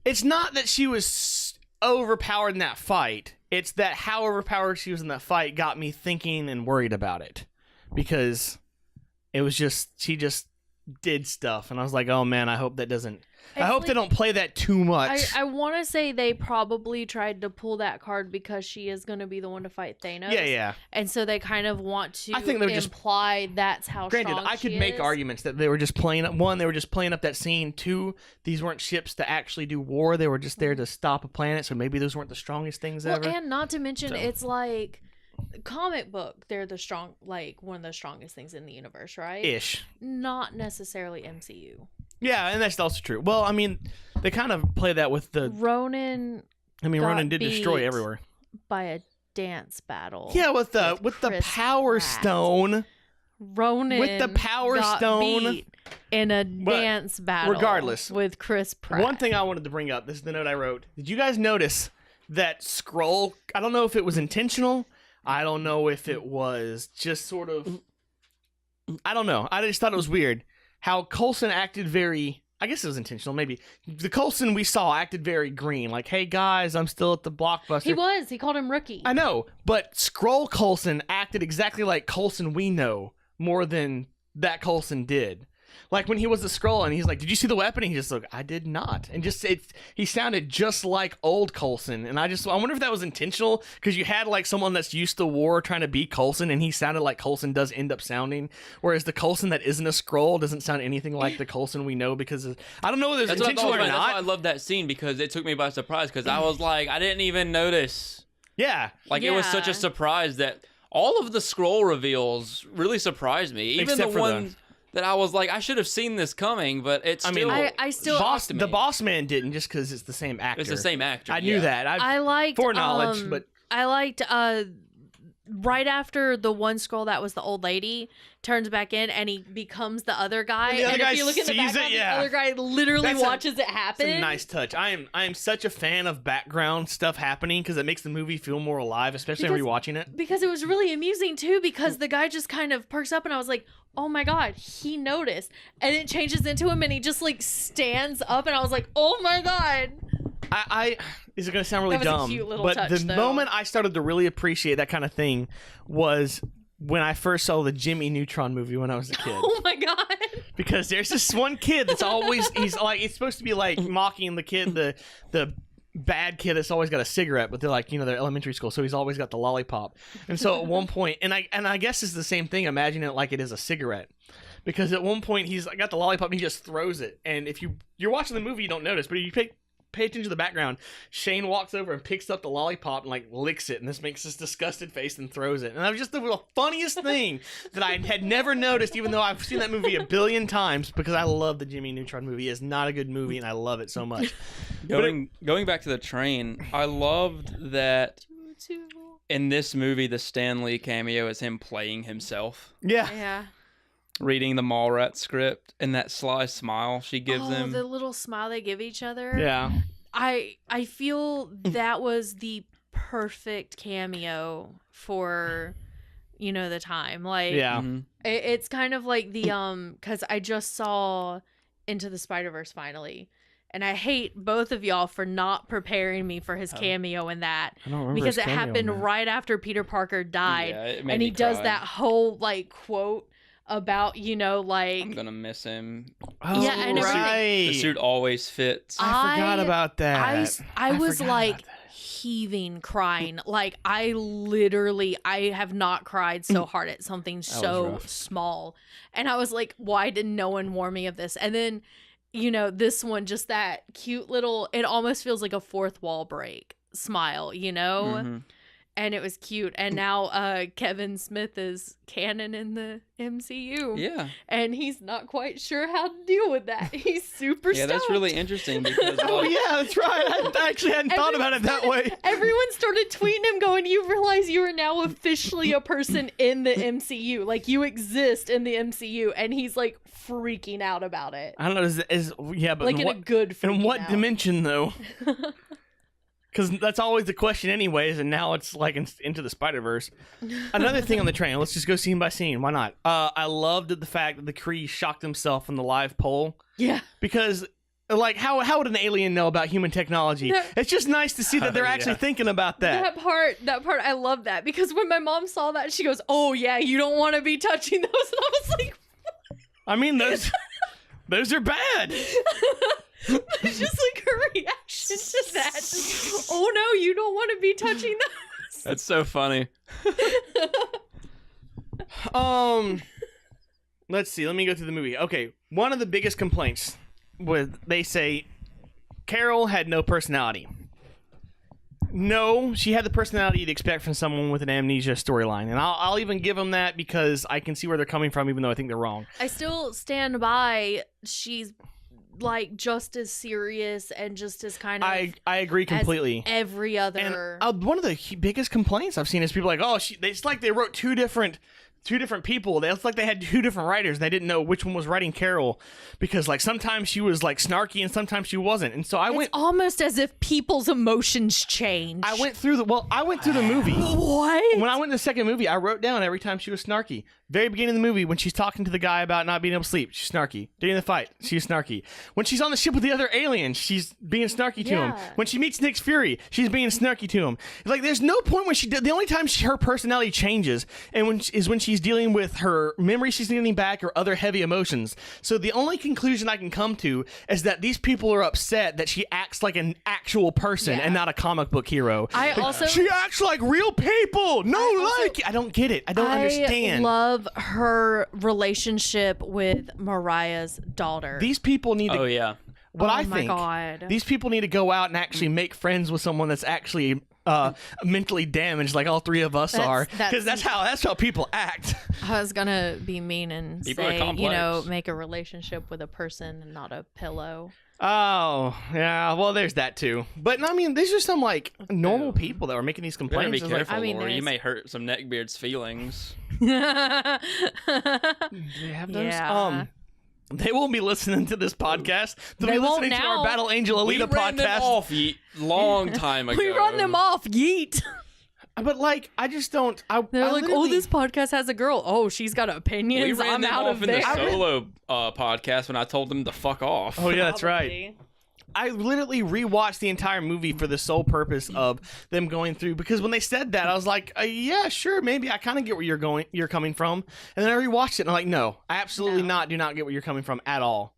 Speaker 1: It's not that she was overpowered in that fight. It's that how overpowered she was in that fight got me thinking and worried about it, because it was just she just did stuff, and I was like, oh man, I hope that doesn't. I hope they don't play that too much.
Speaker 3: I want to say they probably tried to pull that card because she is going to be the one to fight Thanos.
Speaker 1: Yeah.
Speaker 3: And so they kind of want to
Speaker 1: I think they were
Speaker 3: imply that's how
Speaker 1: Granted,
Speaker 3: strong
Speaker 1: I could
Speaker 3: she
Speaker 1: make
Speaker 3: is.
Speaker 1: arguments that they were just playing up. One, they were just playing up that scene. Two, these weren't ships to actually do war. They were just there to stop a planet. So maybe those weren't the strongest things ever.
Speaker 3: And not to mention,
Speaker 1: So.
Speaker 3: it's like comic book. They're the one of the strongest things in the universe, right?
Speaker 1: Ish.
Speaker 3: Not necessarily MCU.
Speaker 1: Yeah, and that's also true. Well, I mean, they kind of play that with the.
Speaker 3: Ronan
Speaker 1: I mean,
Speaker 3: got
Speaker 1: Ronan did destroy
Speaker 3: beat
Speaker 1: everywhere.
Speaker 3: by a dance battle.
Speaker 1: Yeah, with the
Speaker 3: Chris
Speaker 1: Power
Speaker 3: Pratt.
Speaker 1: Stone.
Speaker 3: Ronan
Speaker 1: With the Power
Speaker 3: got
Speaker 1: Stone.
Speaker 3: beat in a dance battle.
Speaker 1: regardless,
Speaker 3: with Chris Pratt.
Speaker 1: One thing I wanted to bring up. This is the note I wrote. Did you guys notice that Skrull? I don't know if it was intentional. I don't know if it was just sort of. I don't know. I just thought it was weird how Coulson acted very. I guess it was intentional, maybe. The Coulson we saw acted very green. Like, hey, guys, I'm still at the Blockbuster.
Speaker 3: He was. He called him rookie.
Speaker 1: I know, but Skrull Coulson acted exactly like Coulson we know more than that Coulson did. Like, when he was a Skrull and he's like, did you see the weapon? And he just like, I did not. And just, he sounded just like old Coulson. And I wonder if that was intentional, because you had, like, someone that's used to war trying to beat Coulson, and he sounded like Coulson does end up sounding. Whereas the Coulson that isn't a Skrull doesn't sound anything like the Coulson we know, because I don't know whether it's
Speaker 2: That's what I
Speaker 1: intentional
Speaker 2: thought,
Speaker 1: or
Speaker 2: right. That's why I
Speaker 1: not.
Speaker 2: love that scene, because it took me by surprise, because I was like, I didn't even notice.
Speaker 1: Yeah.
Speaker 2: Like, it was such
Speaker 3: Yeah.
Speaker 2: a surprise that all of the scroll reveals really surprised me. Even
Speaker 1: Except
Speaker 2: the
Speaker 1: for
Speaker 2: ones that I was like, I should have seen this coming, but it's still...
Speaker 3: I still...
Speaker 2: shocked me.
Speaker 1: The boss man didn't, just because it's the same actor.
Speaker 2: It's the same actor.
Speaker 1: I knew that.
Speaker 3: I liked...
Speaker 1: foreknowledge, but...
Speaker 3: I liked... right after the one scroll that was the old lady turns back in and he becomes the other guy,
Speaker 1: And the other
Speaker 3: and
Speaker 1: guy
Speaker 3: if you look in the
Speaker 1: sees it,
Speaker 3: background,
Speaker 1: yeah.
Speaker 3: the other guy literally
Speaker 1: That's
Speaker 3: watches it
Speaker 1: It's
Speaker 3: happen.
Speaker 1: a nice touch. I am such a fan of background stuff happening, because it makes the movie feel more alive, especially when rewatching it.
Speaker 3: Because it was really amusing too, because the guy just kind of perks up and I was like, oh my god, he noticed. And it changes into him and he just like stands up and I was like, oh my god.
Speaker 1: Is it going to sound really
Speaker 3: That was a
Speaker 1: dumb?
Speaker 3: cute little
Speaker 1: but
Speaker 3: touch,
Speaker 1: the
Speaker 3: though.
Speaker 1: moment I started to really appreciate that kind of thing was when I first saw the Jimmy Neutron movie when I was a kid.
Speaker 3: Oh my god.
Speaker 1: Because there's this one kid that's always, he's like, it's supposed to be like mocking the kid, the bad kid that's always got a cigarette, but they're like, they're elementary school, so he's always got the lollipop. And so at one point, and I guess it's the same thing, imagine it like it is a cigarette. Because at one point he's got the lollipop and he just throws it. And if you're watching the movie, you don't notice, but if you pay attention to the background, Shane walks over and picks up the lollipop and like licks it, and this makes this disgusted face and throws it. And that was just the funniest thing that I had never noticed, even though I've seen that movie a billion times, because I love the Jimmy Neutron movie. It's not a good movie and I love it so much.
Speaker 2: Going back to the train, I loved that in this movie, the Stan Lee cameo is him playing himself.
Speaker 1: Yeah.
Speaker 3: Yeah.
Speaker 2: Reading the Mallrat script and that sly smile she gives him.
Speaker 3: The little smile they give each other.
Speaker 1: Yeah.
Speaker 3: I feel that was the perfect cameo for the time. Like
Speaker 1: Yeah.
Speaker 2: Mhm.
Speaker 3: it's kind of like the cuz I just saw Into the Spider-Verse finally. And I hate both of y'all for not preparing me for his cameo in that,
Speaker 1: I don't remember
Speaker 3: because
Speaker 1: his
Speaker 3: it
Speaker 1: cameo in
Speaker 3: happened
Speaker 1: that.
Speaker 3: right after Peter Parker died,
Speaker 2: Yeah, it made
Speaker 3: and
Speaker 2: me
Speaker 3: he does
Speaker 2: cry.
Speaker 3: that whole like quote about like
Speaker 2: I'm gonna miss him.
Speaker 1: Oh,
Speaker 3: Yeah, and everything.
Speaker 1: right.
Speaker 2: The suit always fits.
Speaker 1: I forgot about that.
Speaker 3: I was
Speaker 1: forgot
Speaker 3: like
Speaker 1: about that.
Speaker 3: heaving, crying. Like I have not cried so hard at something so
Speaker 1: rough.
Speaker 3: small. And I was like, why did no one warn me of this? and then this one, just that cute little, it almost feels like a fourth wall break smile,
Speaker 2: Mhm.
Speaker 3: and it was cute. And now Kevin Smith is canon in the MCU.
Speaker 2: Yeah.
Speaker 3: And he's not quite sure how to deal with that. He's super
Speaker 2: Yeah, that's
Speaker 3: stoked.
Speaker 2: really interesting because
Speaker 1: Oh
Speaker 2: like,
Speaker 1: yeah, that's right. I actually hadn't thought about it that way.
Speaker 3: Everyone started tweeting him going, you realize you are now officially a person in the MCU. Like, you exist in the MCU. And he's, like, freaking out about it.
Speaker 1: I don't know. Yeah, but
Speaker 3: Like, in a good freaking
Speaker 1: in what
Speaker 3: out.
Speaker 1: dimension though? Because that's always the question, anyways. And now it's like into the Spider-Verse. Another thing on the train. Let's just go scene by scene. Why not? I loved the fact that the Kree shocked himself from the live pole,
Speaker 3: Yeah.
Speaker 1: because Like, how would an alien know about human technology? It's just nice to see that they're actually thinking about that.
Speaker 3: That part, I love that, because when my mom saw that, she goes, "Oh yeah, you don't want to be touching those," and I was like,
Speaker 1: I mean, those are bad.
Speaker 3: it's just like her reaction to that. Just, oh no, you don't want to be touching those.
Speaker 2: That's so funny.
Speaker 1: Let's see. Let me go through the movie. Okay, one of the biggest complaints they say Carol had no personality. No, she had the personality you'd expect from someone with an amnesia storyline, and I'll even give them that because I can see where they're coming from, even though I think they're wrong.
Speaker 3: I still stand by. She's like just as serious and just as kind of.
Speaker 1: I agree completely.
Speaker 3: Every other.
Speaker 1: And one of the biggest complaints I've seen is people like, oh, it's like they wrote two different people. It's like they had two different writers. They didn't know which one was writing Carol because, like, sometimes she was like snarky and sometimes she wasn't. And so
Speaker 3: it's almost as if people's emotions change.
Speaker 1: I went through the movie.
Speaker 3: What?
Speaker 1: When I went to the second movie, I wrote down every time she was snarky. Very beginning of the movie, when she's talking to the guy about not being able to sleep, she's snarky. During the fight, she's snarky. When she's on the ship with the other aliens, she's being snarky to him. When she meets Nick Fury, she's being snarky to him. Like, there's no point when the only time her personality changes is when she's dealing with her memory she's getting back or other heavy emotions. So the only conclusion I can come to is that these people are upset that she acts like an actual person and not a comic book hero. She acts like real people. I don't get it. I don't understand.
Speaker 3: I love her relationship with Mariah's daughter.
Speaker 1: These people need to...
Speaker 2: Oh, yeah.
Speaker 1: I think, God. These people need to go out and actually make friends with someone that's actually mentally damaged, like all three of us are, because that's how people act.
Speaker 3: I was gonna be mean and say, make a relationship with a person and not a pillow.
Speaker 1: Oh, yeah. Well, there's that too. But I mean, these are some like normal people that were making these complaints.
Speaker 2: Be careful, Lori. You may hurt some neckbeard's feelings.
Speaker 1: Do they have those?
Speaker 3: Yeah.
Speaker 1: They won't be listening to this podcast. They'll be listening to our Battle Angel Alita podcast. We ran them
Speaker 2: off long time ago.
Speaker 3: We run them off, yeet.
Speaker 1: But like, I just don't.
Speaker 3: They're like, oh, this podcast has a girl. Oh, she's got opinions.
Speaker 2: We ran them off in the solo podcast when I told them to fuck off.
Speaker 1: Oh yeah, that's right. I literally rewatched the entire movie for the sole purpose of them going through, because when they said that, I was like, yeah, sure, maybe I kind of get where you're coming from. And then I rewatched it and I'm like, no, I absolutely do not get where you're coming from at all.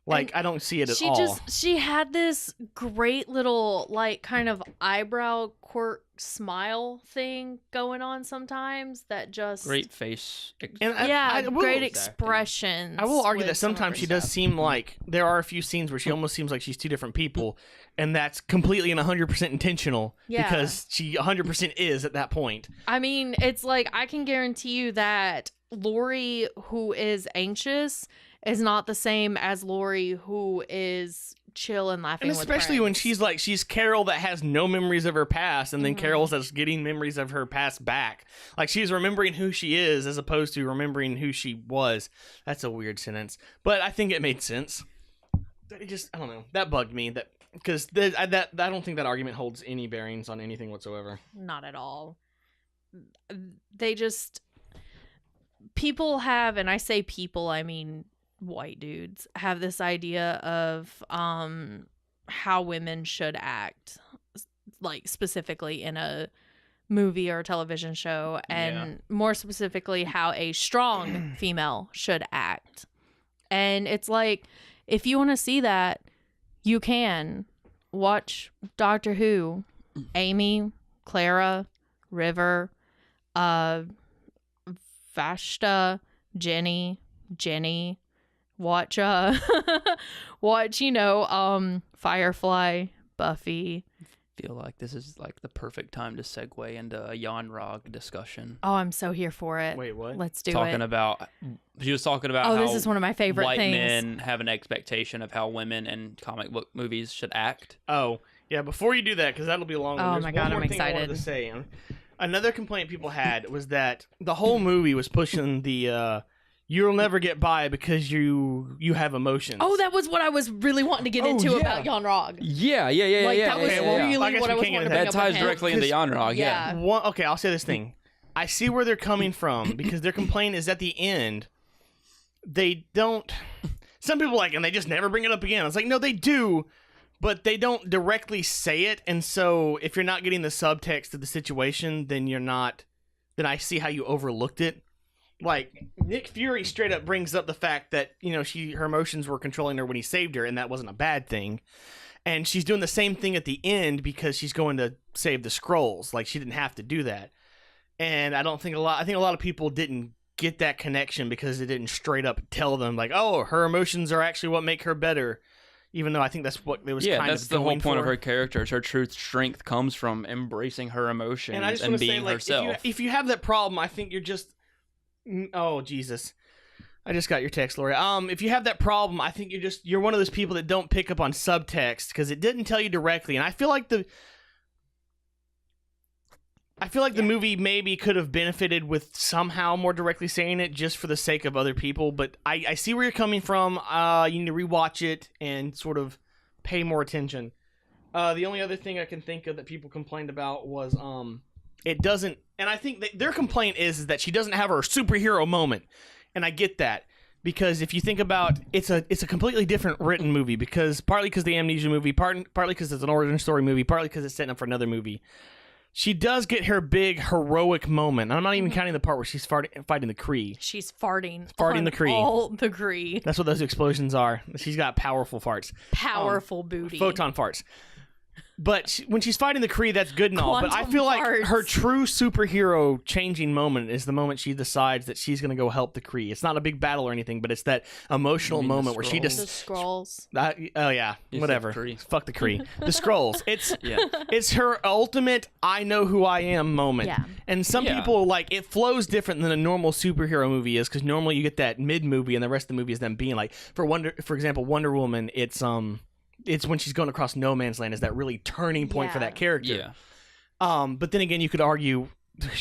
Speaker 1: Like, I don't see it at all.
Speaker 3: She had this great little, like, kind of eyebrow quirk smile thing going on sometimes that just...
Speaker 2: Great face.
Speaker 3: Great expressions.
Speaker 1: I will argue that sometimes she does seem like... There are a few scenes where she almost seems like she's two different people, and that's completely and 100% intentional, because she 100% is at that point.
Speaker 3: I mean, it's like, I can guarantee you that Lori, who is anxious, is not the same as Lori, who is chill and laughing with
Speaker 1: especially when she's Carol that has no memories of her past, and then Carol's that's getting memories of her past back. Like, she's remembering who she is as opposed to remembering who she was. That's a weird sentence, but I think it made sense. I don't know. That bugged me. Because I don't think that argument holds any bearings on anything whatsoever.
Speaker 3: Not at all. They just... People have, and I say people, I mean white dudes, have this idea of how women should act, like specifically in a movie or a television show, and more specifically how a strong female should act. And it's like, if you want to see that, you can watch Doctor Who. Amy, Clara, River, Vashta, Jenny, watch Firefly, Buffy.
Speaker 2: I feel like this is like the perfect time to segue into a Yanrog discussion.
Speaker 3: Oh, I'm so here for it.
Speaker 1: Wait, what?
Speaker 3: Let's do
Speaker 2: She was talking about how
Speaker 3: this is one of my favorite
Speaker 2: white
Speaker 3: things.
Speaker 2: men have an expectation of how women in comic book movies should act.
Speaker 1: Oh, yeah, before you do that, because that'll be a long one.
Speaker 3: Oh my God, I'm excited.
Speaker 1: I wanted to say. Another complaint people had was that the whole movie was pushing the you'll never get by because you have emotions.
Speaker 3: Oh, that was what I was really wanting to get into about Yanrog.
Speaker 2: Yeah.
Speaker 3: That was really what I was wanting to bring up.
Speaker 2: That ties directly into Yanrog, yeah.
Speaker 1: Okay, I'll say this thing. I see where they're coming from, because their complaint is at the end, they don't... some people like, and they just never bring it up again. I was like, no, they do, but they don't directly say it. And so if you're not getting the subtext of the situation, then then I see how you overlooked it. Like, Nick Fury straight up brings up the fact that, her emotions were controlling her when he saved her, and that wasn't a bad thing. And she's doing the same thing at the end because she's going to save the Skrulls. Like, she didn't have to do that. And I think a lot of people didn't get that connection because it didn't straight up tell them, like, oh, her emotions are actually what make her better. Even though I think that's what it was kind of going for. Yeah, that's the whole point
Speaker 2: of her character. Her true strength comes from embracing her emotions and being herself.
Speaker 1: If you have that problem, I think you're just... Oh, Jesus. I just got your text, Lori. If you have that problem, I think you're one of those people that don't pick up on subtext because it didn't tell you directly. And I feel like the movie maybe could have benefited with somehow more directly saying it just for the sake of other people. But I see where you're coming from. You need to rewatch it and sort of pay more attention. The only other thing I can think of that people complained about was it doesn't. And I think their complaint is that she doesn't have her superhero moment. And I get that, because if you think about it's a completely different written movie, partly because the Amnesia movie, partly because it's an origin story movie, partly because it's setting up for another movie. She does get her big heroic moment. And I'm not even counting the part where she's fighting the Kree.
Speaker 3: She's farting
Speaker 1: the Kree.
Speaker 3: All the Kree.
Speaker 1: That's what those explosions are. She's got powerful farts.
Speaker 3: Powerful booty.
Speaker 1: Photon farts. But when she's fighting the Kree, that's good and all. But I feel like her true superhero changing moment is the moment she decides that she's going to go help the Kree. It's not a big battle or anything, but it's that emotional moment where she just...
Speaker 3: The Skrulls.
Speaker 1: Oh, yeah. Whatever. Fuck the Kree. The Skrulls. It's her ultimate I know who I am moment.
Speaker 3: Yeah.
Speaker 1: And some people, like, it flows different than a normal superhero movie is, because normally you get that mid-movie and the rest of the movie is them being like... For example, Wonder Woman, it's when she's going across no man's land is that really turning point for that character.
Speaker 2: Yeah.
Speaker 1: But then again, you could argue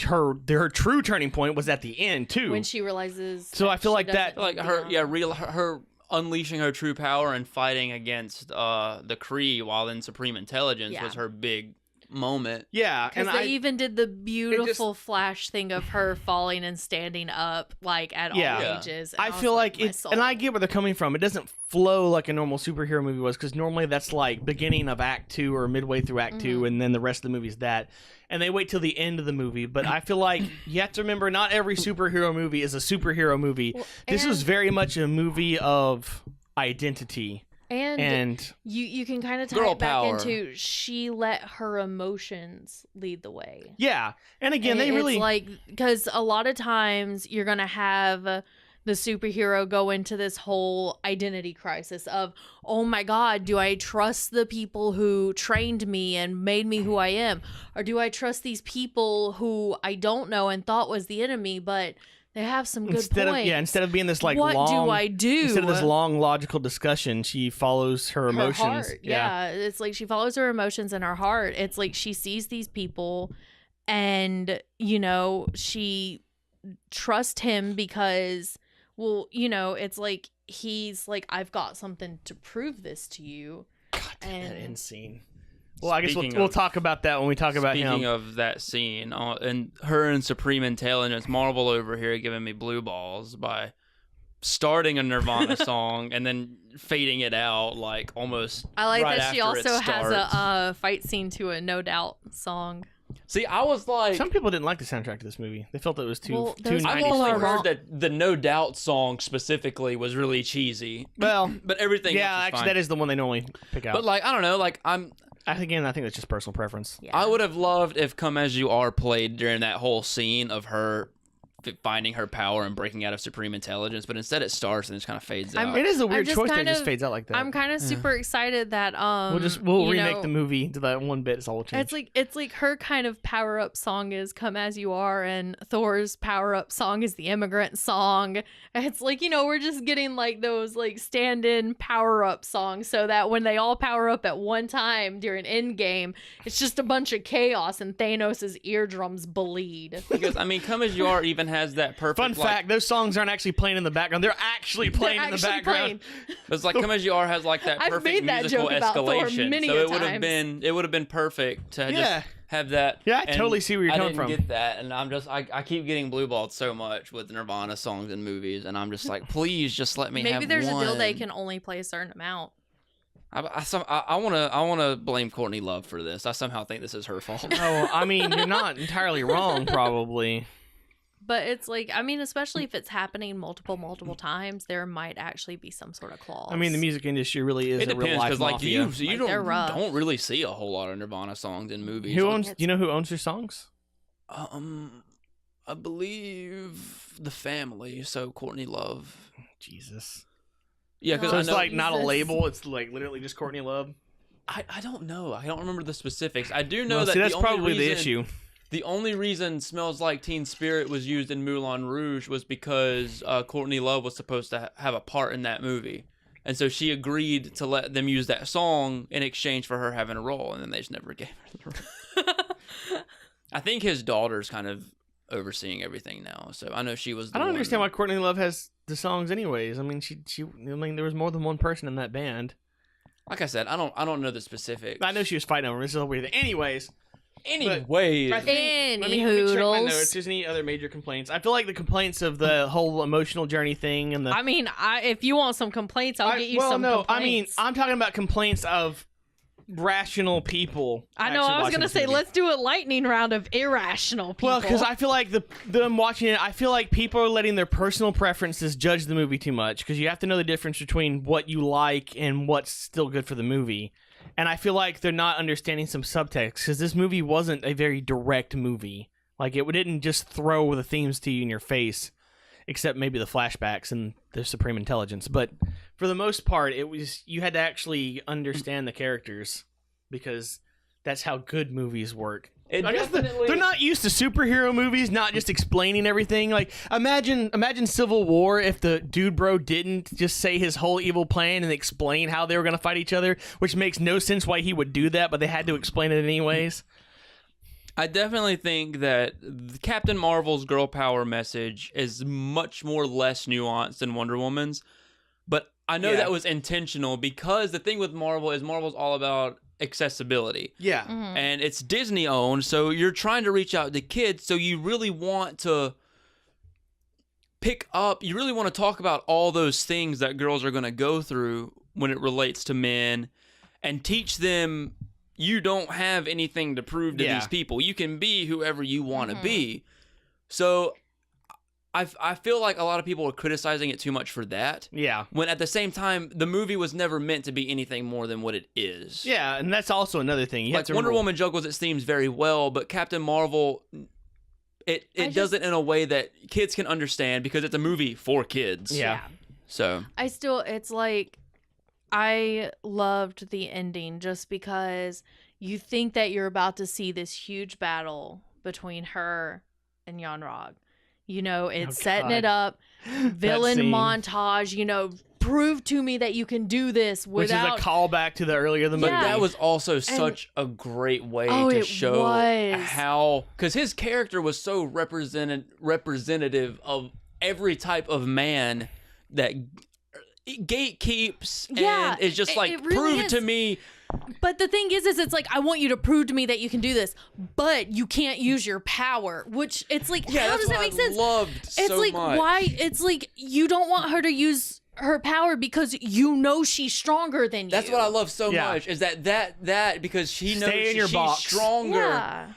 Speaker 1: her true turning point was at the end too,
Speaker 3: when she realizes.
Speaker 1: So I feel like that,
Speaker 2: like her unleashing her true power and fighting against the Kree while in Supreme Intelligence was her big moment.
Speaker 1: Yeah,
Speaker 3: because they even did the beautiful flash thing of her falling and standing up like at all ages.
Speaker 1: I feel like it's, and I get where they're coming from. It doesn't flow like a normal superhero movie was, because normally that's like beginning of Act 2 or midway through Act 2, and then the rest of the movie is that, and they wait till the end of the movie. But I feel like you have to remember, not every superhero movie is a superhero movie. Well, this was very much a movie of identity. And
Speaker 3: you can kind of tie it back into she let her emotions lead the way.
Speaker 1: Yeah. And again, they really...
Speaker 3: It's like, because a lot of times you're going to have the superhero go into this whole identity crisis of, oh my God, do I trust the people who trained me and made me who I am? Or do I trust these people who I don't know and thought was the enemy, but... They have some good points.
Speaker 1: Instead of being this like
Speaker 3: what
Speaker 1: long...
Speaker 3: do I do?
Speaker 1: Instead of this long logical discussion, she follows her emotions.
Speaker 3: Heart. Yeah, it's like she follows her emotions and her heart. It's like she sees these people and, she trusts him because, it's like he's like, I've got something to prove this to you.
Speaker 1: God damn, that end scene. Well, I guess we'll talk about that when we talk about him.
Speaker 2: Speaking of that scene, and her in Supreme Intelligence, Marvel over here giving me blue balls by starting a Nirvana song and then fading it out like almost.
Speaker 3: I like
Speaker 2: right
Speaker 3: that she also has a fight scene to a No Doubt song.
Speaker 2: See, I was like...
Speaker 1: Some people didn't like the soundtrack to this movie. They felt it was too 90s.
Speaker 2: I've only heard that the No Doubt song specifically was really cheesy.
Speaker 1: Well,
Speaker 2: but everything else
Speaker 1: actually,
Speaker 2: fine.
Speaker 1: that is the one they normally pick out.
Speaker 2: But like, I don't know, like
Speaker 1: I think that's just personal preference.
Speaker 3: Yeah.
Speaker 2: I would have loved if Come As You Are played during that whole scene of her finding her power and breaking out of Supreme Intelligence, but instead it starts and it just kind of fades out.
Speaker 1: It is a weird choice that it just fades out like that.
Speaker 3: I'm kind of super excited that
Speaker 1: we'll remake the movie to that one bit. It's all changed.
Speaker 3: It's like her kind of power up song is Come As You Are, and Thor's power up song is the Immigrant Song. It's like, we're just getting like those like stand-in power up songs so that when they all power up at one time during Endgame, it's just a bunch of chaos and Thanos' eardrums bleed.
Speaker 2: Because Come As You Are even has that perfect.
Speaker 1: Fun fact: those songs aren't actually playing in the background; they're actually playing in the background.
Speaker 2: It's like "Come As You Are" has like that
Speaker 3: I've
Speaker 2: perfect
Speaker 3: made that
Speaker 2: musical
Speaker 3: joke about Thor
Speaker 2: escalation.
Speaker 3: many
Speaker 2: So
Speaker 3: a
Speaker 2: it would have been perfect to just have that.
Speaker 1: Yeah, I
Speaker 2: and
Speaker 1: totally see where you're coming from.
Speaker 2: I didn't get that, and I keep getting blueballed so much with Nirvana songs and movies, and I'm just like, please, just let me have one.
Speaker 3: Maybe there's a deal they can only play a certain amount.
Speaker 2: I want to blame Courtney Love for this. I somehow think this is her fault.
Speaker 1: Oh, I mean, you're not entirely wrong, probably.
Speaker 3: But it's like, I mean, especially if it's happening multiple times, there might actually be some sort of clause.
Speaker 1: I mean, the music industry really is
Speaker 2: It
Speaker 1: a real
Speaker 2: depends
Speaker 1: life
Speaker 2: because like
Speaker 1: mafia.
Speaker 2: you
Speaker 3: they're rough.
Speaker 2: don't really see a whole lot of Nirvana songs in movies.
Speaker 1: Who owns? Do you know who owns their songs?
Speaker 2: I believe the family. So Courtney Love.
Speaker 1: Jesus.
Speaker 2: Yeah, because
Speaker 1: So
Speaker 2: I
Speaker 1: it's
Speaker 2: know,
Speaker 1: like not a label. It's like literally just Courtney Love.
Speaker 2: I don't know. I don't remember the specifics. I do know
Speaker 1: Well,
Speaker 2: that
Speaker 1: see, that's
Speaker 2: the only
Speaker 1: probably the
Speaker 2: reason-
Speaker 1: issue.
Speaker 2: The only reason "Smells Like Teen Spirit" was used in Moulin Rouge was because Courtney Love was supposed to have a part in that movie, and so she agreed to let them use that song in exchange for her having a role, and then they just never gave her the role. I think his daughter's kind of overseeing everything now, so I know she was.
Speaker 1: I don't understand why Courtney Love has the songs, anyways. I mean, I mean, there was more than one person in that band.
Speaker 2: Like I said, I don't know the specifics.
Speaker 1: I know she was fighting over. This is a weird thing. Anyways.
Speaker 2: Anyways,
Speaker 1: Let me check my
Speaker 3: Hoodles.
Speaker 1: notes. There's any other major complaints? I feel like the complaints of the whole emotional journey thing and the.
Speaker 3: I mean, if you want some complaints, I'll get you some complaints.
Speaker 1: I mean, I'm talking about complaints of rational people.
Speaker 3: I know. I was gonna say, let's do a lightning round of irrational people.
Speaker 1: Well, because I feel like them watching it, I feel like people are letting their personal preferences judge the movie too much. Because you have to know the difference between what you like and what's still good for the movie. And I feel like they're not understanding some subtext because this movie wasn't a very direct movie. Like, it didn't just throw the themes to you in your face, except maybe the flashbacks and the Supreme Intelligence. But for the most part, you had to actually understand the characters because that's how good movies work. I guess they're not used to superhero movies, not just explaining everything. Like, imagine Civil War if the dude bro didn't just say his whole evil plan and explain how they were going to fight each other, which makes no sense why he would do that, but they had to explain it anyways.
Speaker 2: I definitely think that Captain Marvel's girl power message is much more less nuanced than Wonder Woman's, but I know that was intentional because the thing with Marvel is Marvel's all about accessibility.
Speaker 1: Yeah.
Speaker 3: Mm-hmm.
Speaker 2: And it's Disney owned, so you're trying to reach out to kids, so you really want to you really want to talk about all those things that girls are going to go through when it relates to men and teach them you don't have anything to prove to these people. You can be whoever you want to be. So I feel like a lot of people are criticizing it too much for that.
Speaker 1: Yeah.
Speaker 2: When at the same time, the movie was never meant to be anything more than what it is.
Speaker 1: Yeah, and that's also another thing. You have to
Speaker 2: Wonder Woman juggles its themes very well, but Captain Marvel, it does it in a way that kids can understand because it's a movie for kids.
Speaker 1: Yeah.
Speaker 2: So
Speaker 3: it's like, I loved the ending just because you think that you're about to see this huge battle between her and Yon-Rogg. You know, it's setting it up, villain montage, you know, prove to me that you can do this without...
Speaker 1: Which is a callback to the earlier the movie.
Speaker 2: But that was also such a great way to show how... Because his character was so representative of every type of man that gatekeeps and is just like, really prove to me...
Speaker 3: But the thing is it's like, I want you to prove to me that you can do this, but you can't use your power, which it's like, how does that make sense? It's like, why? It's like, you don't want her to use her power because you know she's stronger than you.
Speaker 2: That's what I love so much, is that because she knows she's stronger.
Speaker 3: Yeah.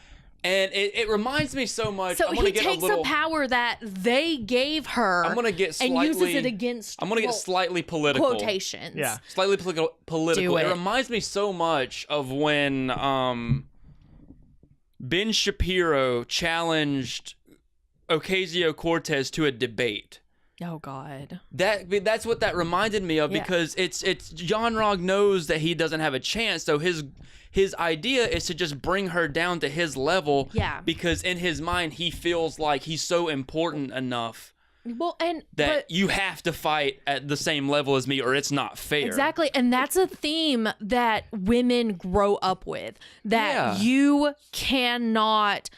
Speaker 2: And it reminds me so much.
Speaker 3: So he takes the power that they gave her
Speaker 2: and
Speaker 3: uses it against
Speaker 2: I'm going to get slightly political.
Speaker 3: Quotations.
Speaker 2: Yeah. Slightly political. It reminds me so much of when Ben Shapiro challenged Ocasio-Cortez to a debate.
Speaker 3: Oh God.
Speaker 2: That's what that reminded me of because it's Yon-Rogg knows that he doesn't have a chance, so his idea is to just bring her down to his level.
Speaker 3: Yeah.
Speaker 2: Because in his mind he feels like he's so important enough.
Speaker 3: Well,
Speaker 2: but you have to fight at the same level as me or it's not fair.
Speaker 3: Exactly. And that's a theme that women grow up with. That you cannot,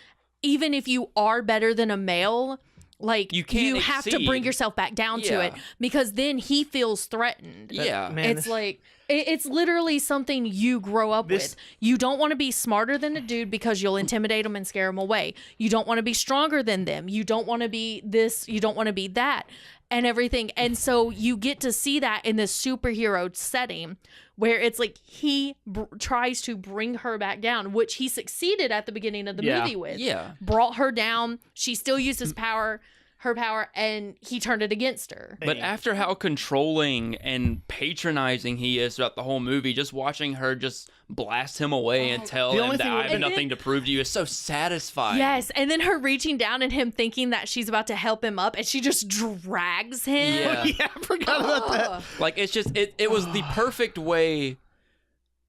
Speaker 3: even if you are better than a male, like
Speaker 2: You can't
Speaker 3: have to bring
Speaker 2: exceed.
Speaker 3: yourself back down to it,
Speaker 2: Yeah.
Speaker 3: because then he feels threatened.
Speaker 2: Yeah.
Speaker 1: Man,
Speaker 3: It's like it's literally something you grow up with. You don't want to be smarter than a dude because you'll intimidate them and scare them away. You don't want to be stronger than them. You don't want to be this. You don't want to be that, and everything. And so you get to see that in this superhero setting where it's like he tries to bring her back down, which he succeeded at the beginning of the movie with.
Speaker 2: Yeah.
Speaker 3: Brought her down. She still used his power. Her power, and he turned it against her.
Speaker 2: But after how controlling and patronizing he is throughout the whole movie, just watching her just blast him away and tell
Speaker 1: The
Speaker 2: him
Speaker 1: only
Speaker 2: that
Speaker 1: thing
Speaker 2: I
Speaker 1: with-
Speaker 2: have nothing to prove to you is so satisfying.
Speaker 3: Yes, and then her reaching down and him thinking that she's about to help him up, and she just drags him.
Speaker 2: Yeah.
Speaker 1: Yeah, I forgot about that.
Speaker 2: Like, it's just, it was the perfect way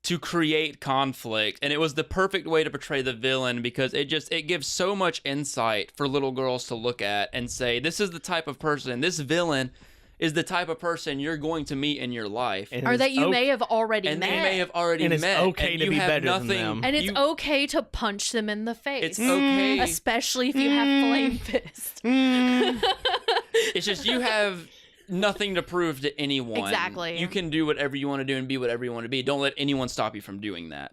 Speaker 2: to create conflict, and it was the perfect way to portray the villain, because it gives so much insight for little girls to look at and say, this is the type of person, this villain is the type of person you're going to meet in your life.
Speaker 1: And
Speaker 3: Or
Speaker 1: it's
Speaker 3: that you
Speaker 1: okay-
Speaker 3: may have already
Speaker 2: And
Speaker 3: met.
Speaker 2: they may have already
Speaker 1: And it's
Speaker 2: met.
Speaker 1: okay
Speaker 2: and
Speaker 1: to
Speaker 2: you
Speaker 1: be
Speaker 2: have
Speaker 1: better than
Speaker 2: nothing,
Speaker 1: them.
Speaker 3: And it's
Speaker 2: you-
Speaker 3: okay to punch them in the face.
Speaker 2: It's okay.
Speaker 3: Especially if you have flame fist.
Speaker 2: It's just you have nothing to prove to anyone.
Speaker 3: Exactly.
Speaker 2: You can do whatever you want to do and be whatever you want to be. Don't let anyone stop you from doing that.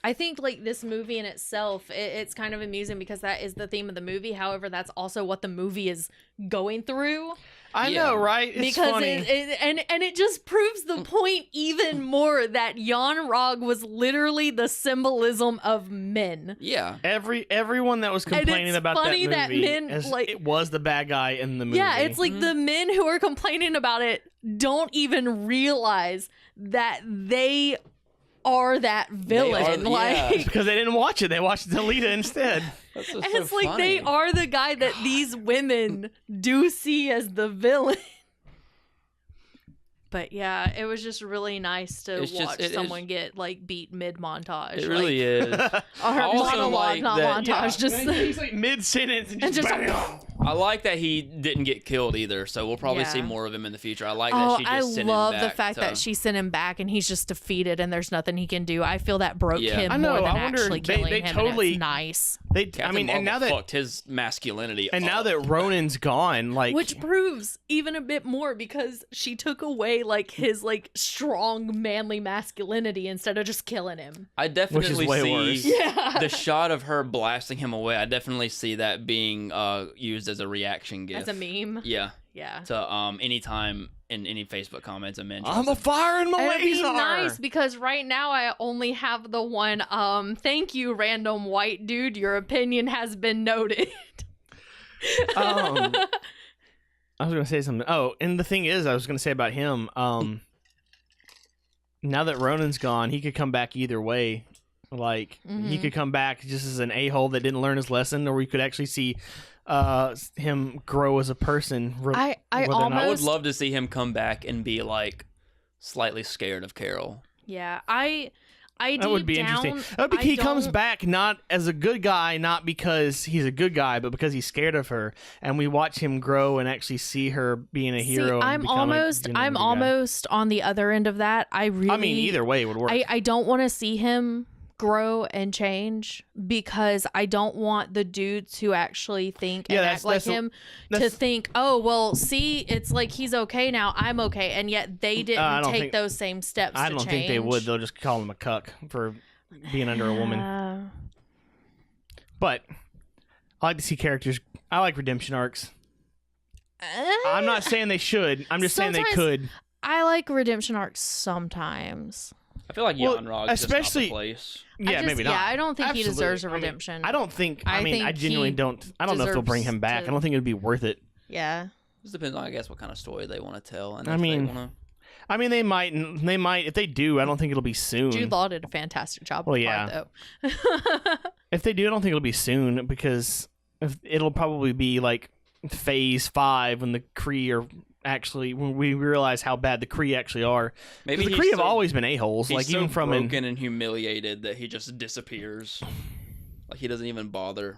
Speaker 3: I think like this movie in itself, it's kind of amusing because that is the theme of the movie. However, that's also what the movie is going through.
Speaker 1: I
Speaker 2: Yeah.
Speaker 1: know, right? It's
Speaker 3: Because
Speaker 1: funny.
Speaker 3: it just proves the point even more that Jan Rog was literally the symbolism of men.
Speaker 2: Yeah.
Speaker 1: Everyone that was complaining
Speaker 3: it's
Speaker 1: about
Speaker 3: funny
Speaker 1: that
Speaker 3: that
Speaker 1: movie
Speaker 3: men,
Speaker 1: it was the bad guy in the movie.
Speaker 3: Yeah, it's like the men who are complaining about it don't even realize that they are that villain.
Speaker 2: They are- yeah.
Speaker 3: like
Speaker 1: because they didn't watch it. They watched Delita instead.
Speaker 2: That's just
Speaker 3: and
Speaker 2: so
Speaker 3: it's like
Speaker 2: funny.
Speaker 3: they are the guy that these women do see as the villain. But yeah, it was just really nice to
Speaker 2: It's just-
Speaker 3: watch
Speaker 2: it is-
Speaker 3: someone get like beat mid montage.
Speaker 2: It really is.
Speaker 3: Or
Speaker 2: I also
Speaker 3: monologue,
Speaker 2: like
Speaker 3: not
Speaker 2: that-
Speaker 3: montage. Just
Speaker 1: he's like mid sentence and
Speaker 3: and
Speaker 1: just,
Speaker 3: just
Speaker 1: bam.
Speaker 2: I like that he didn't get killed either, so we'll probably
Speaker 3: Yeah.
Speaker 2: see more of him in the future. I like that
Speaker 3: oh,
Speaker 2: she
Speaker 3: I
Speaker 2: just sent
Speaker 3: love
Speaker 2: him
Speaker 3: the
Speaker 2: back
Speaker 3: fact
Speaker 2: to-
Speaker 3: that she sent him back and he's just defeated and there's nothing he can do. I feel that broke
Speaker 2: Yeah.
Speaker 3: him
Speaker 1: I know,
Speaker 3: more than
Speaker 1: I wonder-
Speaker 3: actually
Speaker 1: they
Speaker 3: killing him. And
Speaker 1: totally-
Speaker 3: it's nice.
Speaker 2: Captain
Speaker 1: I mean, and
Speaker 2: Marvel
Speaker 1: now that
Speaker 2: fucked his masculinity
Speaker 1: now
Speaker 2: up.
Speaker 1: that Ronan's gone, like
Speaker 3: Which proves even a bit more because she took away like his like strong manly masculinity instead of just killing him.
Speaker 2: I definitely
Speaker 1: way
Speaker 2: see
Speaker 1: worse.
Speaker 3: Yeah.
Speaker 2: the shot of her blasting him away. I definitely see that being used as a reaction gif.
Speaker 3: As a meme.
Speaker 2: Yeah.
Speaker 3: Yeah.
Speaker 2: To anytime in any Facebook comments, a man.
Speaker 1: I'm a fire in my
Speaker 3: It would be
Speaker 1: laser.
Speaker 3: nice because right now I only have the one thank you random white dude, your opinion has been noted.
Speaker 1: I was gonna say something. Oh, and the thing is, I was gonna say about him. Now that Ronan's gone, he could come back either way. Like he could come back just as an a-hole that didn't learn his lesson, or we could actually see him grow as a person.
Speaker 3: I
Speaker 1: whether or not-
Speaker 2: I would
Speaker 3: almost-
Speaker 2: love to see him come back and be like slightly scared of Carol.
Speaker 3: Yeah, I
Speaker 1: That would be interesting. He comes back not as a good guy, not because he's a good guy, but because he's scared of her, and we watch him grow and actually see her being a hero.
Speaker 3: See,
Speaker 1: and become a genuine good guy.
Speaker 3: almost on the other end of that. I mean,
Speaker 1: either way would work.
Speaker 3: I don't want to see him grow and change because I don't want the dudes who actually think and act like him to think, oh well, see, it's like he's okay now, I'm okay, and yet they didn't take those same steps.
Speaker 1: I don't think they would. They'll just call him a cuck for being under a woman. But I like to see characters. I like redemption arcs. I'm not saying they should. I'm just saying they could.
Speaker 3: I like redemption arcs sometimes.
Speaker 2: I feel like Jan Rog
Speaker 1: especially-
Speaker 2: just not the place.
Speaker 1: Yeah, maybe not.
Speaker 3: Yeah, I don't think he
Speaker 1: Absolutely.
Speaker 3: deserves a
Speaker 1: I mean,
Speaker 3: redemption.
Speaker 1: I don't think. I
Speaker 3: think
Speaker 1: genuinely
Speaker 3: he
Speaker 1: don't. I don't know if they'll bring him back.
Speaker 3: deserves
Speaker 1: I don't think it'd be worth it.
Speaker 3: Yeah.
Speaker 2: Just depends on, I guess, what kind of story they want to tell. And
Speaker 1: I
Speaker 2: if
Speaker 1: mean,
Speaker 2: they wanna...
Speaker 1: they might. If they do, I don't think it'll be soon.
Speaker 3: Jude Law did a fantastic job.
Speaker 1: Well,
Speaker 3: with
Speaker 1: yeah.
Speaker 3: the part, though.
Speaker 1: If they do, I don't think it'll be soon because it'll probably be like phase 5 when the Kree are actually, when we realize how bad the Kree actually are.
Speaker 2: Maybe
Speaker 1: the
Speaker 2: he's
Speaker 1: Kree have
Speaker 2: so-
Speaker 1: always been a-holes.
Speaker 2: He's
Speaker 1: Like
Speaker 2: so
Speaker 1: even from
Speaker 2: broken and humiliated that he just disappears. Like he doesn't even bother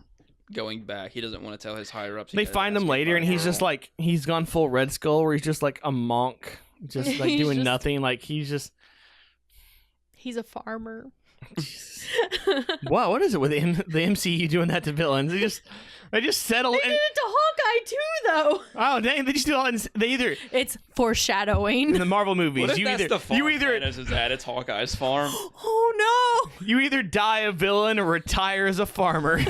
Speaker 2: going back. He doesn't want to tell his higher ups.
Speaker 1: they find him later and he's just like, he's gone full Red Skull where he's just like a monk, just like
Speaker 3: He's
Speaker 1: doing
Speaker 3: just-
Speaker 1: nothing. Like he's just,
Speaker 3: He's a farmer.
Speaker 1: wow, what is it with the MCU doing that to villains? They just settle.
Speaker 3: They did it to Hawkeye Hawkeye too, though.
Speaker 1: Oh dang! They just do all. They either
Speaker 3: It's foreshadowing.
Speaker 1: in the Marvel movies.
Speaker 2: What if that's the farm
Speaker 1: you either
Speaker 2: Thanos is at? It's Hawkeye's farm.
Speaker 3: Oh no!
Speaker 1: you either die a villain or retire as a farmer.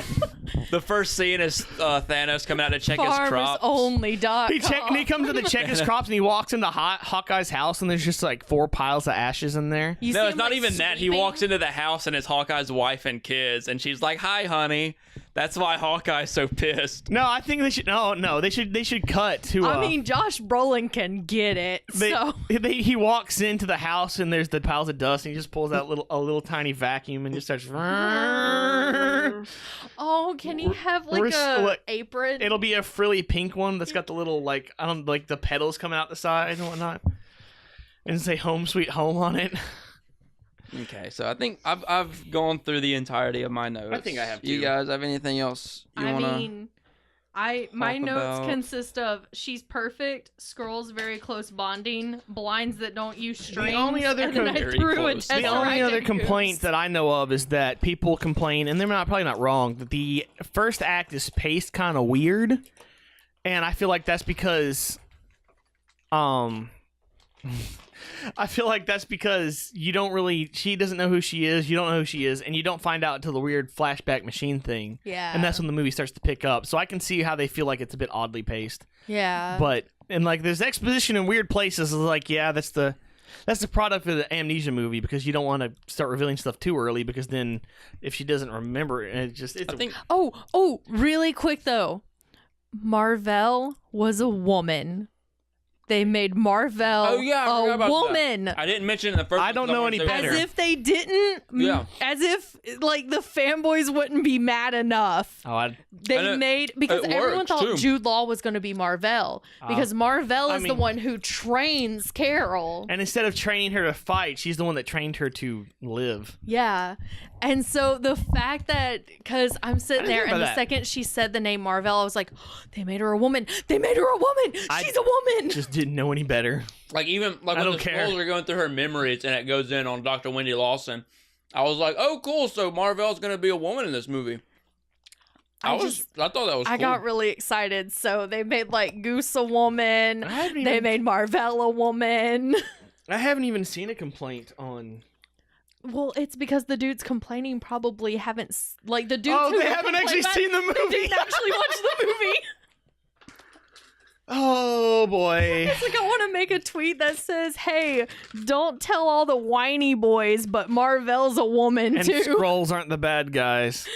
Speaker 2: The first scene is Thanos coming out to check his crops.
Speaker 3: FarmersOnly.com.
Speaker 1: He comes to check his crops and he walks into Hawkeye's house and there's just like 4 piles of ashes in there.
Speaker 3: You
Speaker 2: No,
Speaker 3: see
Speaker 2: it's
Speaker 3: him,
Speaker 2: not
Speaker 3: like,
Speaker 2: even that. He
Speaker 3: sweeping?
Speaker 2: walks into the house and it's Hawkeye's wife and kids, and she's like, "Hi, honey." That's why Hawkeye's so pissed.
Speaker 1: No, I think they should. No, they should cut to.
Speaker 3: I mean, Josh Brolin can get it. So
Speaker 1: he walks into the house and there's the piles of dust and he just pulls out a little tiny vacuum and just starts.
Speaker 3: oh, can he have like
Speaker 1: Look,
Speaker 3: apron?
Speaker 1: It'll be a frilly pink one that's got the little like the petals coming out the side and whatnot, and say "Home Sweet Home" on it.
Speaker 2: Okay, so I think I've gone through the entirety of my notes.
Speaker 1: I think I have
Speaker 2: You
Speaker 1: too.
Speaker 2: guys have anything else you
Speaker 3: I
Speaker 2: wanna?
Speaker 3: mean, my
Speaker 2: talk
Speaker 3: notes
Speaker 2: about?
Speaker 3: consist of she's perfect, scrolls very close bonding, blinds that don't use strings.
Speaker 1: only other
Speaker 3: and then I
Speaker 2: very
Speaker 3: threw a
Speaker 2: close.
Speaker 1: The only
Speaker 3: Tesseract
Speaker 1: other
Speaker 3: and
Speaker 1: complaint
Speaker 3: Goose.
Speaker 1: that I know of is that people complain, and they're probably not wrong, that the first act is paced kind of weird, and I feel like that's because, I feel like that's because she doesn't know who she is, you don't know who she is, and you don't find out until the weird flashback machine thing,
Speaker 3: Yeah.
Speaker 1: and that's when the movie starts to pick up. So I can see how they feel like it's a bit oddly paced,
Speaker 3: Yeah.
Speaker 1: but and like there's exposition in weird places. It's like that's the product of the Amnesia movie, because you don't want to start revealing stuff too early, because then if she doesn't remember it's
Speaker 2: I think
Speaker 3: Oh, really quick though. Marvel was a woman. They made Marvel
Speaker 2: Oh, yeah, I forgot
Speaker 3: a
Speaker 2: about
Speaker 3: woman.
Speaker 2: I didn't mention it in the first.
Speaker 1: I don't know any better.
Speaker 3: As if they didn't.
Speaker 2: Yeah.
Speaker 3: As if like the fanboys wouldn't be mad enough.
Speaker 1: I
Speaker 3: They
Speaker 2: And it-
Speaker 3: made because
Speaker 2: it
Speaker 3: everyone
Speaker 2: works,
Speaker 3: thought
Speaker 2: too.
Speaker 3: Jude Law was going to be Marvel because Marvel
Speaker 1: I
Speaker 3: is the
Speaker 1: mean-
Speaker 3: one who trains Carol.
Speaker 1: and instead of training her to fight, she's the one that trained her to live.
Speaker 3: Yeah. And so the fact that, because I'm sitting
Speaker 1: didn't
Speaker 3: there
Speaker 1: think
Speaker 3: and the
Speaker 1: about that.
Speaker 3: second she said the name Marvel, I was like, they made her a woman. They made her a woman. She's a woman.
Speaker 1: Just didn't know any better.
Speaker 2: Like even like
Speaker 1: I
Speaker 2: when
Speaker 1: don't
Speaker 2: the
Speaker 1: care.
Speaker 2: scrolls are going through her memories and it goes in on Dr. Wendy Lawson, I was like, "Oh, cool! So Marvel's gonna be a woman in this movie." I thought that was.
Speaker 3: I
Speaker 2: cool.
Speaker 3: got really excited. So they made like Goose a woman.
Speaker 1: I haven't
Speaker 3: They
Speaker 1: even,
Speaker 3: made Marvel a woman.
Speaker 1: I haven't even seen a complaint on.
Speaker 3: Well, it's because the dudes complaining probably haven't like the dudes.
Speaker 1: Oh,
Speaker 3: who
Speaker 1: they
Speaker 3: were
Speaker 1: haven't actually
Speaker 3: complaining
Speaker 1: seen the
Speaker 3: about- They
Speaker 1: movie.
Speaker 3: didn't actually watch the movie.
Speaker 1: Oh boy.
Speaker 3: It's like I want to make a tweet that says, "Hey, don't tell all the whiny boys, but Marvel's a woman
Speaker 1: And
Speaker 3: too."
Speaker 1: scrolls aren't the bad guys.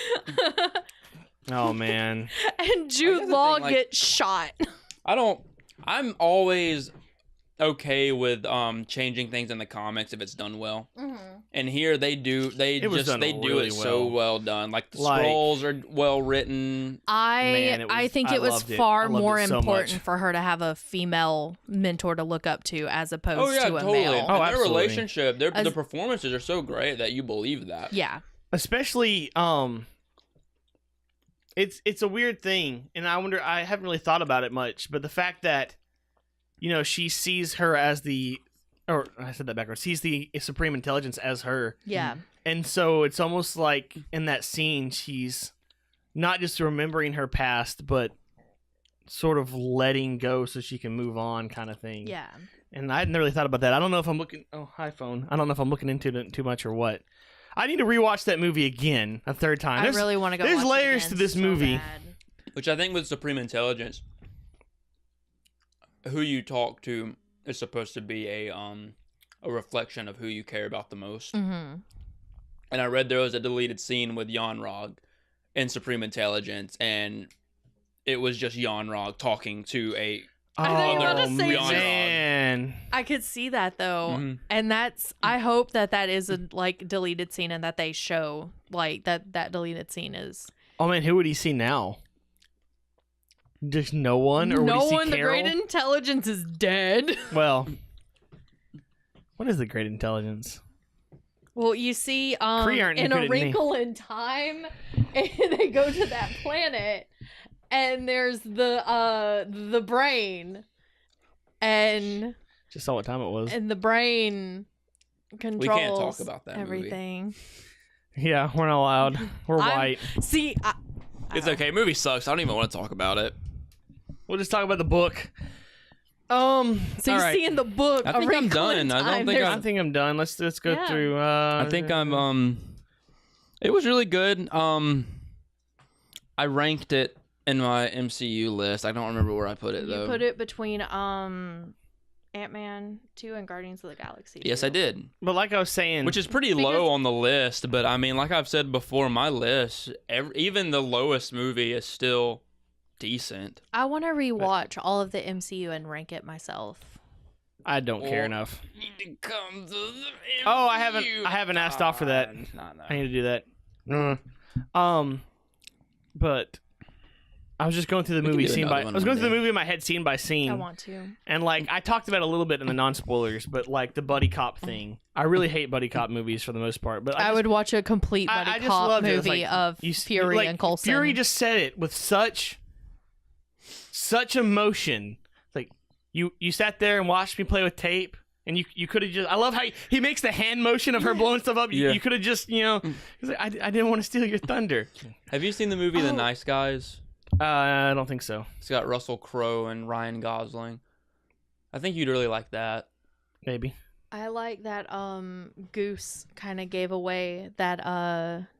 Speaker 1: Oh man.
Speaker 3: And
Speaker 2: guess
Speaker 3: Jude
Speaker 2: the
Speaker 3: Law
Speaker 2: thing, like-
Speaker 3: gets shot.
Speaker 2: I'm always okay with changing things in the comics if it's done well. And here they do.
Speaker 1: It was done
Speaker 2: They do
Speaker 1: really
Speaker 2: it so
Speaker 1: well.
Speaker 2: well done. Like the
Speaker 1: Like-
Speaker 2: scrolls are well written.
Speaker 1: Man, it
Speaker 3: I
Speaker 1: was-
Speaker 3: think
Speaker 1: I
Speaker 3: it was
Speaker 1: loved it.
Speaker 3: far
Speaker 1: I loved
Speaker 3: more
Speaker 1: it so
Speaker 3: important
Speaker 1: much.
Speaker 3: for her to have a female mentor to look up to as opposed
Speaker 2: Oh yeah,
Speaker 3: to a
Speaker 2: totally.
Speaker 3: male.
Speaker 2: And
Speaker 1: Oh,
Speaker 2: their
Speaker 1: absolutely.
Speaker 2: relationship, the
Speaker 3: As-
Speaker 2: performances are so great that you believe that.
Speaker 3: Yeah.
Speaker 1: Especially it's a weird thing, and I haven't really thought about it much, but the fact that she sees her as or I said that backwards, sees the Supreme Intelligence as her,
Speaker 3: Yeah.
Speaker 1: and so it's almost like in that scene she's not just remembering her past, but sort of letting go so she can move on, kind of thing.
Speaker 3: Yeah.
Speaker 1: And I hadn't really thought about that. I don't know if I'm looking. Oh, hi phone. I don't know if I'm looking into it too much or what. I need to rewatch that movie again a third time.
Speaker 3: I really want to go.
Speaker 1: there's
Speaker 3: watch it
Speaker 1: layers
Speaker 3: again
Speaker 1: to this
Speaker 3: so
Speaker 1: movie.
Speaker 3: bad.
Speaker 2: Which I think with Supreme Intelligence, who you talk to is supposed to be a reflection of who you care about the most.
Speaker 3: Mm-hmm.
Speaker 2: And I read there was a deleted scene with Yon-Rogg in Supreme Intelligence, and it was just Yon-Rogg talking to a
Speaker 3: I thought you were about to
Speaker 1: Oh
Speaker 3: say
Speaker 1: man.
Speaker 3: I could see that though,
Speaker 2: Mhm.
Speaker 3: and I hope that is a like deleted scene and that they show like that deleted scene is
Speaker 1: Oh man, who would he see now? Just no one, or would
Speaker 3: no
Speaker 1: he see
Speaker 3: one. The
Speaker 1: Carol?
Speaker 3: great intelligence is dead.
Speaker 1: Well, what is the great intelligence?
Speaker 3: Well, you see,
Speaker 1: Kree aren't
Speaker 3: in
Speaker 1: good
Speaker 3: A
Speaker 1: at
Speaker 3: Wrinkle in Time, and they go to that planet, and there's the brain, and
Speaker 1: Just saw what time it was.
Speaker 3: the brain controls
Speaker 2: can't talk about that movie.
Speaker 3: everything.
Speaker 1: Yeah, we're not allowed. We're
Speaker 3: I'm-
Speaker 1: white.
Speaker 3: See,
Speaker 2: It's okay. Movie sucks. I don't even want to talk about it.
Speaker 1: We'll just talk about the book.
Speaker 3: So
Speaker 1: all
Speaker 3: you
Speaker 1: right.
Speaker 3: see in the book.
Speaker 2: I think
Speaker 3: a
Speaker 2: I'm
Speaker 3: wrinkle
Speaker 2: done.
Speaker 3: in
Speaker 2: I don't
Speaker 3: time,
Speaker 2: think
Speaker 3: there's-
Speaker 1: I think I'm done. Let's go
Speaker 3: Yeah.
Speaker 1: through.
Speaker 2: I think I'm. It was really good. I ranked it in my MCU list. I don't remember where I put it though.
Speaker 3: You put it between Ant-Man 2 and Guardians of the Galaxy 2.
Speaker 2: Yes, I did.
Speaker 1: But like I was saying,
Speaker 2: Which is pretty
Speaker 3: Because-
Speaker 2: low on the list, but I mean, like I've said before, my list, even the lowest movie is still decent.
Speaker 3: I want to rewatch all of the MCU and rank it myself.
Speaker 1: I don't care
Speaker 2: Or-
Speaker 1: enough.
Speaker 2: Need to come to the
Speaker 1: Oh, I
Speaker 2: MCU.
Speaker 1: haven't asked off for that.
Speaker 2: No.
Speaker 1: I need to do that. But I was just going through the
Speaker 2: We can
Speaker 1: movie
Speaker 2: do
Speaker 1: scene
Speaker 2: another
Speaker 1: by. I
Speaker 2: one
Speaker 1: was going
Speaker 2: one
Speaker 1: through the
Speaker 2: day.
Speaker 1: movie in my head scene by scene.
Speaker 3: I want to.
Speaker 1: And like I talked about it a little bit in the non-spoilers, but like the buddy cop thing, I really hate buddy cop movies for the most part. But
Speaker 3: I
Speaker 1: just-
Speaker 3: would watch a complete buddy
Speaker 1: I just
Speaker 3: cop
Speaker 1: loved it. It's
Speaker 3: movie
Speaker 1: like,
Speaker 3: of Fury
Speaker 1: like,
Speaker 3: and Coulson.
Speaker 1: Fury just said it with such emotion. Like you sat there and watched me play with tape, and you could have just. I love how he makes the hand motion of her blowing stuff up.
Speaker 2: Yeah.
Speaker 1: You could have just he's like, I didn't want to steal your thunder.
Speaker 2: Have you seen the movie The
Speaker 3: Oh.
Speaker 2: Nice Guys?
Speaker 1: I don't think so.
Speaker 2: It's got Russell Crowe and Ryan Gosling. I think you'd really like that.
Speaker 1: Maybe.
Speaker 3: I like that Goose kind of gave away that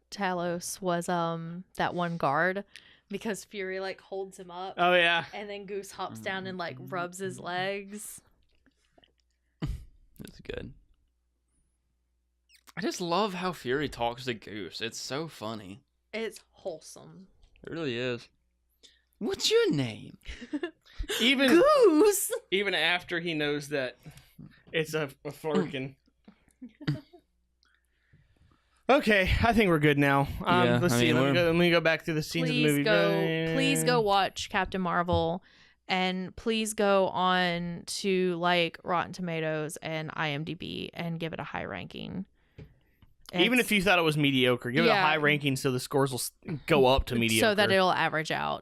Speaker 3: Talos was that one guard because Fury like holds him up
Speaker 1: Oh yeah.
Speaker 3: and then Goose hops down and like rubs his legs.
Speaker 2: It's good. I just love how Fury talks to Goose. It's so funny.
Speaker 3: It's wholesome.
Speaker 2: It really is. What's your name?
Speaker 1: Even
Speaker 3: Goose.
Speaker 1: even after he knows that it's a flirkin. Okay, I think we're good now.
Speaker 2: Yeah,
Speaker 1: Let's
Speaker 2: I
Speaker 1: see.
Speaker 2: mean,
Speaker 1: Let me go back through the scenes of the movie.
Speaker 3: Please go watch Captain Marvel, and please go on to like Rotten Tomatoes and IMDb and give it a high ranking.
Speaker 1: Even if you thought it was mediocre, give it a
Speaker 3: Yeah.
Speaker 1: high ranking so the scores will go up to mediocre.
Speaker 3: so that it'll average out.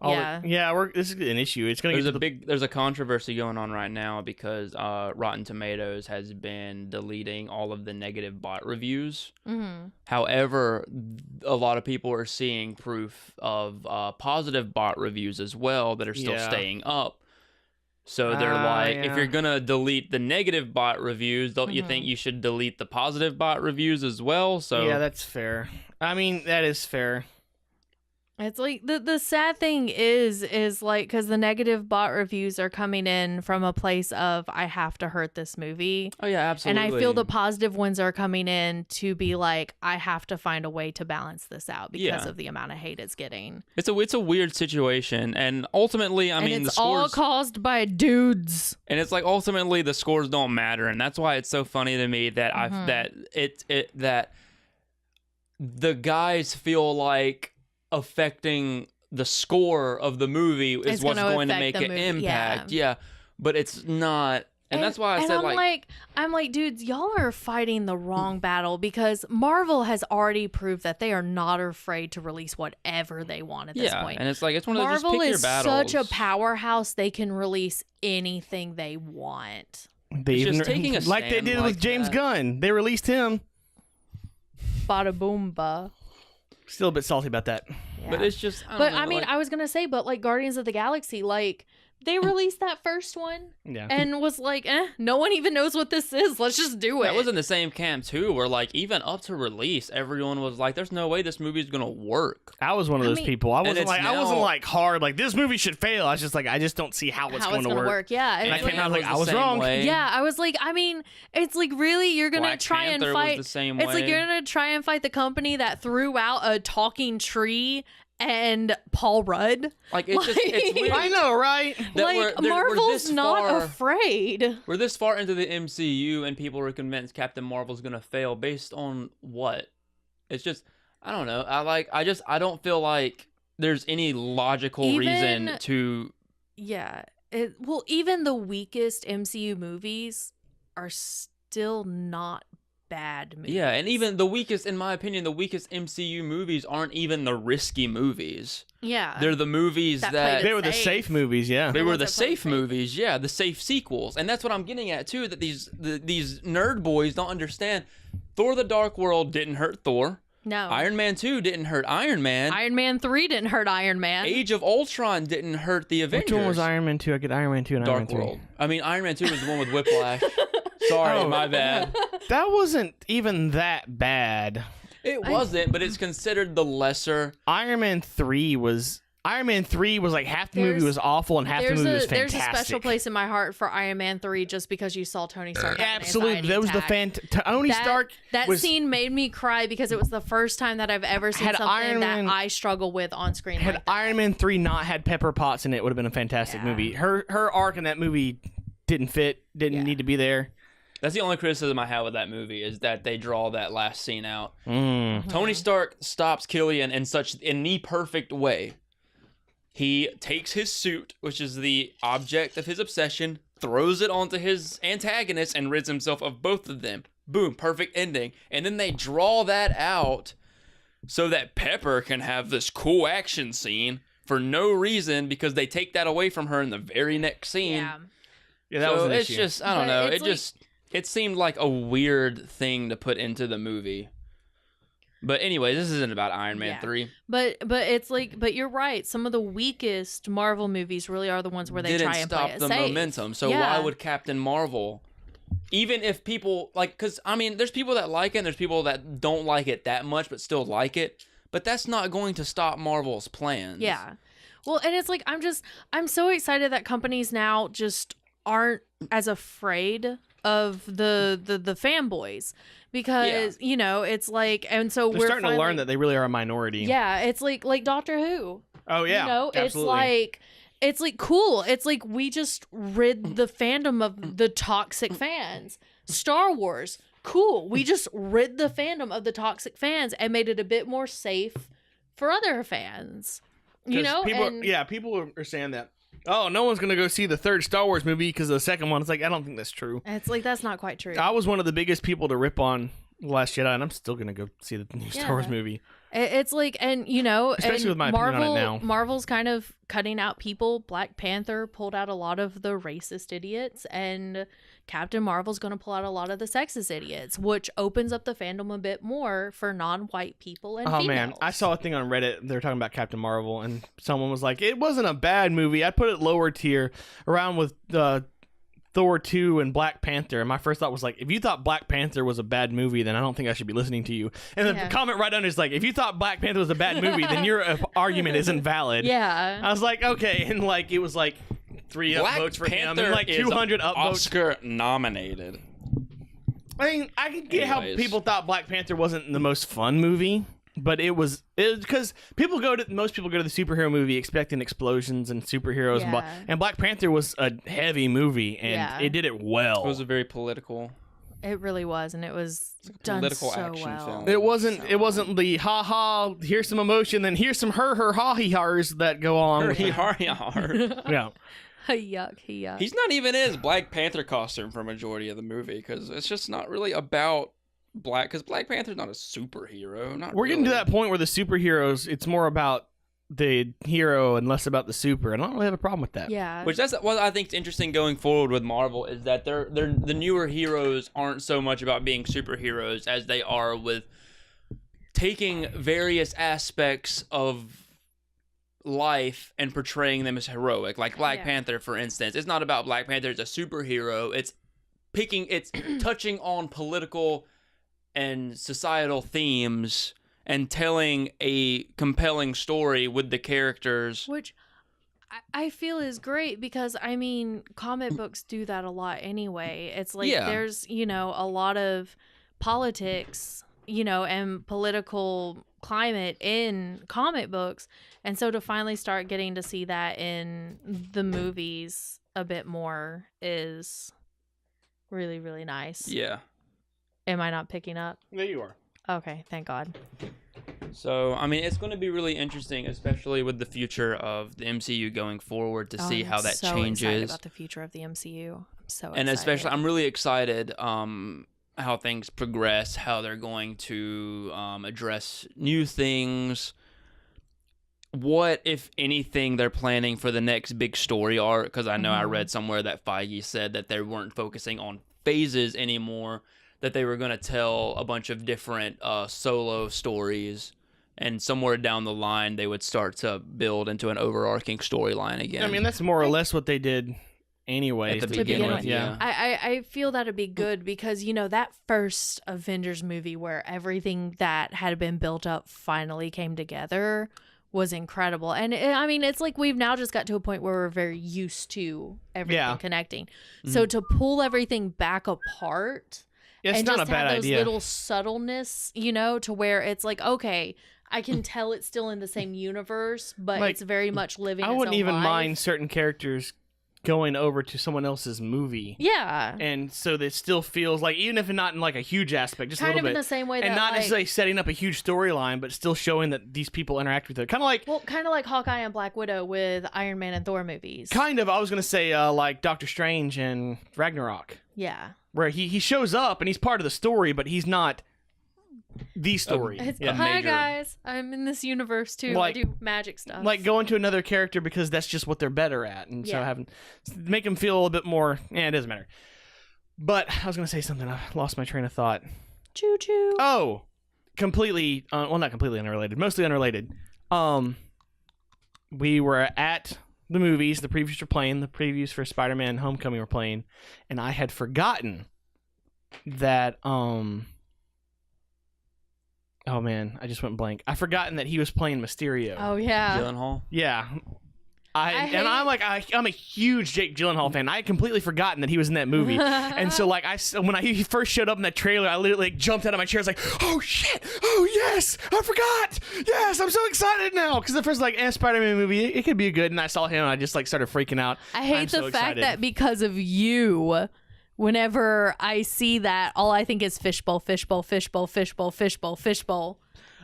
Speaker 1: This is an issue. It's gonna
Speaker 2: There's a controversy going on right now because Rotten Tomatoes has been deleting all of the negative bot reviews.
Speaker 3: Mm-hmm.
Speaker 2: However, a lot of people are seeing proof of positive bot reviews as well that are still
Speaker 1: Yeah.
Speaker 2: staying up. So they're like, if
Speaker 1: yeah.
Speaker 2: you're gonna delete the negative bot reviews, don't you
Speaker 3: Mhm.
Speaker 2: think you should delete the positive bot reviews as well? So
Speaker 1: Yeah, that's fair. I mean, that is fair.
Speaker 3: It's like the sad thing is like because the negative bot reviews are coming in from a place of I have to hurt this movie.
Speaker 2: oh yeah, absolutely.
Speaker 3: And I feel the positive ones are coming in to be like, I have to find a way to balance this out because
Speaker 2: Yeah.
Speaker 3: of the amount of hate it's getting.
Speaker 2: it's a weird situation, and ultimately, I
Speaker 3: and
Speaker 2: mean,
Speaker 3: it's
Speaker 2: the
Speaker 3: all
Speaker 2: scores,
Speaker 3: caused by dudes.
Speaker 2: and it's like ultimately the scores don't matter, and that's why it's so funny to me that
Speaker 3: Mhm.
Speaker 2: that the guys feel like affecting the score of the movie is
Speaker 3: It's
Speaker 2: what's
Speaker 3: gonna
Speaker 2: going to
Speaker 3: affect
Speaker 2: make
Speaker 3: the
Speaker 2: an
Speaker 3: movie,
Speaker 2: impact. Yeah, but it's not, and that's why I said
Speaker 3: I'm like, dudes, y'all are fighting the wrong battle because Marvel has already proved that they are not afraid to release whatever they want at this
Speaker 2: yeah,
Speaker 3: point.
Speaker 2: and it's like it's one of those just
Speaker 3: Marvel
Speaker 2: pick your
Speaker 3: is
Speaker 2: battles.
Speaker 3: such a powerhouse; they can release anything they want.
Speaker 1: They
Speaker 2: It's
Speaker 1: even
Speaker 2: just taking a
Speaker 1: like they
Speaker 2: stand
Speaker 1: did
Speaker 2: like
Speaker 1: with James
Speaker 2: that.
Speaker 1: Gunn. They released him.
Speaker 3: Bada boom ba.
Speaker 1: Still a bit salty about that.
Speaker 2: But it's just, I don't
Speaker 3: But
Speaker 2: know,
Speaker 3: I mean,
Speaker 2: like-
Speaker 3: I was gonna say, but like Guardians of the Galaxy, like they released that first one
Speaker 1: Yeah.
Speaker 3: and was like, no one even knows what this is. Let's just do it.
Speaker 2: that was in the same camp too, where like even up to release, everyone was like, "There's no way this movie's gonna work."
Speaker 1: I was one of
Speaker 3: I
Speaker 1: those
Speaker 3: mean-
Speaker 1: people. I wasn't
Speaker 2: it's
Speaker 1: like I wasn't
Speaker 2: now-
Speaker 1: like hard like this movie should fail. I was just like I just don't see how it's going to
Speaker 3: gonna
Speaker 1: work.
Speaker 3: Yeah,
Speaker 1: And I
Speaker 3: it's
Speaker 1: came
Speaker 3: like-
Speaker 1: out like I
Speaker 2: the
Speaker 1: was
Speaker 2: same
Speaker 1: wrong.
Speaker 2: way.
Speaker 3: yeah, I was like, I mean, it's like really you're gonna
Speaker 2: Black
Speaker 3: try
Speaker 2: Panther
Speaker 3: and
Speaker 2: was
Speaker 3: fight.
Speaker 2: the same
Speaker 3: It's like
Speaker 2: way.
Speaker 3: you're gonna try and fight the company that threw out a talking tree and Paul Rudd.
Speaker 2: Like it's just it's
Speaker 3: Like-
Speaker 2: weird.
Speaker 1: I know, right?
Speaker 2: that
Speaker 3: Like
Speaker 2: we're
Speaker 3: Marvel's
Speaker 2: this
Speaker 3: not
Speaker 2: far-
Speaker 3: afraid.
Speaker 2: We're this far into the MCU, and people are convinced Captain Marvel's gonna fail based on what? It's just I don't know. I don't feel like there's any logical reason
Speaker 3: Even-
Speaker 2: to.
Speaker 3: Yeah. Well, even the weakest MCU movies are still not bad movies.
Speaker 2: Yeah, and even the weakest, in my opinion, the weakest MCU movies aren't even the risky movies.
Speaker 3: yeah.
Speaker 2: They're the movies
Speaker 3: That
Speaker 2: that
Speaker 3: played
Speaker 1: They were the
Speaker 3: safe.
Speaker 1: safe movies, yeah.
Speaker 2: They
Speaker 3: The
Speaker 2: were
Speaker 3: ones
Speaker 2: the
Speaker 3: that played
Speaker 2: safe
Speaker 3: safe.
Speaker 2: movies, yeah, the safe sequels, and that's what I'm getting at too. That these nerd boys don't understand. Thor: The Dark World didn't hurt Thor.
Speaker 3: No.
Speaker 2: Iron Man 2 didn't hurt Iron Man.
Speaker 3: Iron Man 3 didn't hurt Iron Man.
Speaker 2: Age of Ultron didn't hurt the Avengers.
Speaker 1: Which one was Iron Man 2? I get Iron Man 2 and Iron Man
Speaker 2: Dark
Speaker 1: 3.
Speaker 2: World. I mean, Iron Man 2 was the one with Whiplash. Sorry,
Speaker 1: Oh.
Speaker 2: my bad.
Speaker 1: That wasn't even that bad.
Speaker 2: It wasn't, but it's considered the lesser.
Speaker 1: Iron Man 3 was like half the movie was awful and half the movie was fantastic.
Speaker 3: There's a special place in my heart for Iron Man 3 just because you saw Tony Stark. have an
Speaker 1: Absolutely,
Speaker 3: anxiety
Speaker 1: that was
Speaker 3: attack.
Speaker 1: Tony Stark.
Speaker 3: That
Speaker 1: was,
Speaker 3: scene made me cry because it was the first time that I've ever seen
Speaker 1: Had
Speaker 3: something
Speaker 1: Iron Man-
Speaker 3: that I struggle with on screen.
Speaker 1: Had
Speaker 3: like that.
Speaker 1: Iron Man 3 not had Pepper Potts in it, would have been a fantastic movie. Her arc in that movie didn't fit, didn't need to be there.
Speaker 2: That's the only criticism I have with that movie is that they draw that last scene out.
Speaker 1: Mm.
Speaker 2: Tony Stark stops Killian in the perfect way. He takes his suit, which is the object of his obsession, throws it onto his antagonist, and rids himself of both of them. Boom, perfect ending. And then they draw that out so that Pepper can have this cool action scene for no reason because they take that away from her in the very next scene.
Speaker 3: Yeah.
Speaker 1: That was an
Speaker 2: it's
Speaker 1: issue.
Speaker 2: just, I don't
Speaker 3: But
Speaker 2: know.
Speaker 3: it's
Speaker 2: It seemed like a weird thing to put into the movie. But anyway, this isn't about Iron Man 3.
Speaker 3: But it's like, but you're right. Some of the weakest Marvel movies really are the ones where they
Speaker 2: Didn't
Speaker 3: try and
Speaker 2: stop
Speaker 3: play it
Speaker 2: the
Speaker 3: safe.
Speaker 2: momentum. So
Speaker 3: Yeah.
Speaker 2: why would Captain Marvel, even if people like, because I mean, there's people that like it, and there's people that don't like it that much, but still like it. But that's not going to stop Marvel's plans.
Speaker 3: Yeah. Well, and it's like I'm so excited that companies now just aren't as afraid of the fanboys because you know it's like, and so
Speaker 1: They're
Speaker 3: we're
Speaker 1: starting to learn that they really are a minority.
Speaker 3: Yeah, it's like Doctor Who.
Speaker 1: Oh yeah.
Speaker 3: You know,
Speaker 1: absolutely.
Speaker 3: it's like cool. It's like we just rid the fandom of the toxic fans. Star Wars, cool. We just rid the fandom of the toxic fans and made it a bit more safe for other fans. You
Speaker 1: 'Cause
Speaker 3: know,
Speaker 1: people, people are saying that. Oh, no one's gonna go see the third Star Wars movie because the second one. It's like I don't think that's true.
Speaker 3: it's like that's not quite true.
Speaker 1: I was one of the biggest people to rip on Last Jedi, and I'm still gonna go see the new Star Wars movie.
Speaker 3: It's like, and you know,
Speaker 1: Especially
Speaker 3: and
Speaker 1: with my opinion on it now.
Speaker 3: Marvel's kind of cutting out people. Black Panther pulled out a lot of the racist idiots, and Captain Marvel's going to pull out a lot of the sexist idiots, which opens up the fandom a bit more for non-white people and females.
Speaker 1: Man, I saw a thing on Reddit. They were talking about Captain Marvel, and someone was like, "It wasn't a bad movie. I put it lower tier, around with Thor 2 and Black Panther." And my first thought was like, if you thought Black Panther was a bad movie, then I don't think I should be listening to you. And the comment right under is like, if you thought Black Panther was a bad movie, then your argument isn't valid.
Speaker 3: Yeah.
Speaker 1: I was like, okay. And like, it was like 3 upvotes for him and like 200 upvotes.
Speaker 2: Oscar nominated.
Speaker 1: I mean, I can get how
Speaker 2: Anyways.
Speaker 1: people thought Black Panther wasn't the most fun movie. But it was because most people go to the superhero movie expecting explosions and superheroes, and Black Panther was a heavy movie, and it did it well.
Speaker 2: It was a very political.
Speaker 3: It really was, and it was done
Speaker 2: political
Speaker 3: so
Speaker 2: action
Speaker 3: well.
Speaker 2: film.
Speaker 1: It wasn't the ha ha. Here's some emotion, then here's some her ha he hars that go on. with it. Yeah.
Speaker 3: Yuck, yuck.
Speaker 2: He's not even in his Black Panther costume for a majority of the movie because it's just not really about because Black Panther's not a superhero.
Speaker 1: We're getting to that point where the superheroes, it's more about the hero and less about the super, and I don't really have a problem with that.
Speaker 3: Yeah.
Speaker 2: Which that's what I think is interesting going forward with Marvel is that they're the newer heroes aren't so much about being superheroes as they are with taking various aspects of life and portraying them as heroic. Like Black Panther, for instance, it's not about Black Panther as a superhero. It's touching on political and societal themes and telling a compelling story with the characters.
Speaker 3: Which I feel is great because, I mean, comic books do that a lot anyway. It's like there's, you know, a lot of politics, you know, and political climate in comic books. And so to finally start getting to see that in the movies a bit more is really, really nice.
Speaker 2: Yeah.
Speaker 3: Am I not picking up?
Speaker 1: There you are.
Speaker 3: Okay, thank God.
Speaker 2: So, I mean, it's going to be really interesting, especially with the future of the MCU going forward to see how that
Speaker 3: so
Speaker 2: changes.
Speaker 3: Excited about the future of the MCU. I'm so excited.
Speaker 2: And especially, I'm really excited how things progress, how they're going to address new things. What, if anything, they're planning for the next big story arc? Because I know I read somewhere that Feige said that they weren't focusing on phases anymore. that they were going to tell a bunch of different solo stories, and somewhere down the line they would start to build into an overarching storyline again.
Speaker 1: I mean, that's more or less what they did anyway.
Speaker 2: At the beginning, yeah.
Speaker 3: I feel that'd be good because, you know, that first Avengers movie where everything that had been built up finally came together was incredible. And I mean, it's like we've now just got to a point where we're very used to everything connecting. So to pull everything back apart
Speaker 1: it's
Speaker 3: and
Speaker 1: not
Speaker 3: just
Speaker 1: a bad
Speaker 3: have those
Speaker 1: idea.
Speaker 3: little subtleness, you know, to where it's like, okay, I can tell it's still in the same universe, but
Speaker 1: Like,
Speaker 3: it's very much living
Speaker 1: I
Speaker 3: its
Speaker 1: wouldn't
Speaker 3: own
Speaker 1: even
Speaker 3: life.
Speaker 1: mind certain characters going over to someone else's movie.
Speaker 3: Yeah.
Speaker 1: And so it still feels like, even if not in like a huge aspect, just
Speaker 3: Kind
Speaker 1: a
Speaker 3: of
Speaker 1: little
Speaker 3: in
Speaker 1: bit.
Speaker 3: the same way
Speaker 1: and
Speaker 3: that,
Speaker 1: not
Speaker 3: like,
Speaker 1: necessarily setting up a huge storyline, but still showing that these people interact with it. Kind of like,
Speaker 3: well, kind of like Hawkeye and Black Widow with Iron Man and Thor movies.
Speaker 1: I was going to say like Doctor Strange and Ragnarok,
Speaker 3: Yeah.
Speaker 1: where he shows up and he's part of the story, but he's not the story.
Speaker 3: It's,
Speaker 2: Yeah.
Speaker 3: hi
Speaker 2: Major.
Speaker 3: guys, I'm in this universe too.
Speaker 1: Like-
Speaker 3: I do magic stuff.
Speaker 1: Like going to another character because that's just what they're better at, and so
Speaker 3: Yeah.
Speaker 1: having make them feel a little bit more. It doesn't matter. But I was gonna say something. I lost my train of thought.
Speaker 3: choo choo.
Speaker 1: Oh, completely. Well, not completely unrelated. Mostly unrelated. We were at the movies. The previews were playing. The previews for Spider-Man: Homecoming were playing, and I had forgotten that. Oh man, I just went blank. I forgotten that he was playing Mysterio.
Speaker 3: Oh yeah.
Speaker 2: Gyllenhaal.
Speaker 1: Yeah.
Speaker 3: hate-
Speaker 1: I'm a huge Jake Gyllenhaal fan. I had completely forgotten that he was in that movie. And so like when he first showed up in that trailer, I literally like, jumped out of my chair. I was like, "Oh shit. Oh yes. I forgot. Yes, I'm so excited now." Cuz the first like Spider-Man movie, it could be good, and I saw him and I just like started freaking out.
Speaker 3: I hate
Speaker 1: I'm
Speaker 3: the
Speaker 1: so
Speaker 3: fact
Speaker 1: excited.
Speaker 3: that because of you, whenever I see that, all I think is fishbowl, fishbowl, fishbowl, fishbowl, fishbowl, fishbowl.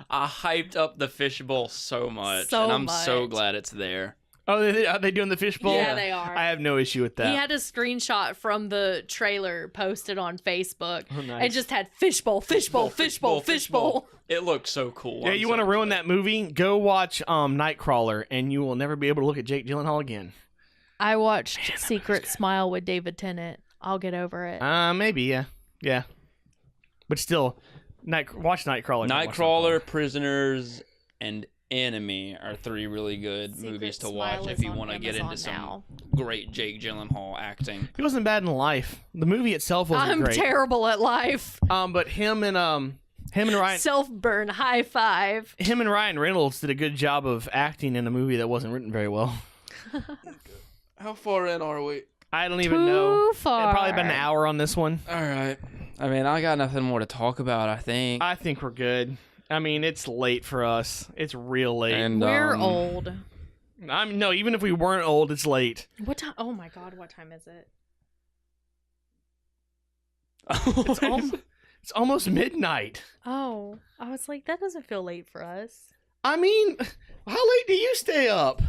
Speaker 2: I hyped up the fishbowl so much,
Speaker 3: So
Speaker 2: and I'm so
Speaker 3: much.
Speaker 2: glad it's there.
Speaker 1: Oh, are they doing the fishbowl?
Speaker 3: Yeah, they are.
Speaker 1: I have no issue with that.
Speaker 3: He had a screenshot from the trailer posted on Facebook
Speaker 1: Oh, nice.
Speaker 3: and just had fishbowl, fishbowl, fishbowl, fishbowl.
Speaker 2: It looks so cool.
Speaker 1: Yeah,
Speaker 2: I'm
Speaker 1: you
Speaker 2: so
Speaker 1: want to ruin
Speaker 2: excited.
Speaker 1: that movie? Go watch Nightcrawler, and you will never be able to look at Jake Gyllenhaal again.
Speaker 3: I watched Secret Smile with David Tennant. I'll get over it.
Speaker 1: Maybe, yeah. But still, watch Nightcrawler. don't watch
Speaker 2: Nightcrawler, Prisoners, and Enemy are 3 really good
Speaker 3: Secret
Speaker 2: movies to
Speaker 3: Smile
Speaker 2: watch
Speaker 3: is
Speaker 2: if you
Speaker 3: on
Speaker 2: want to get
Speaker 3: Amazon
Speaker 2: into some
Speaker 3: now.
Speaker 2: great Jake Gyllenhaal acting.
Speaker 1: He wasn't bad in life. The movie itself wasn't
Speaker 3: I'm
Speaker 1: great.
Speaker 3: terrible at life.
Speaker 1: But him and Ryan
Speaker 3: Self-burn, high five.
Speaker 1: Reynolds did a good job of acting in a movie that wasn't written very well.
Speaker 2: How far in are we?
Speaker 1: I don't even know.
Speaker 3: Too far.
Speaker 1: Probably about an hour on this one.
Speaker 2: All right. I mean, I got nothing more to talk about, I think.
Speaker 1: I think we're good. I mean, it's late for us. It's real late.
Speaker 2: And
Speaker 3: We're old.
Speaker 1: No, even if we weren't old, it's late.
Speaker 3: What time? Oh my god, what time is it?
Speaker 1: It's almost midnight.
Speaker 3: Oh, I was like, that doesn't feel late for us.
Speaker 1: I mean, how late do you stay up?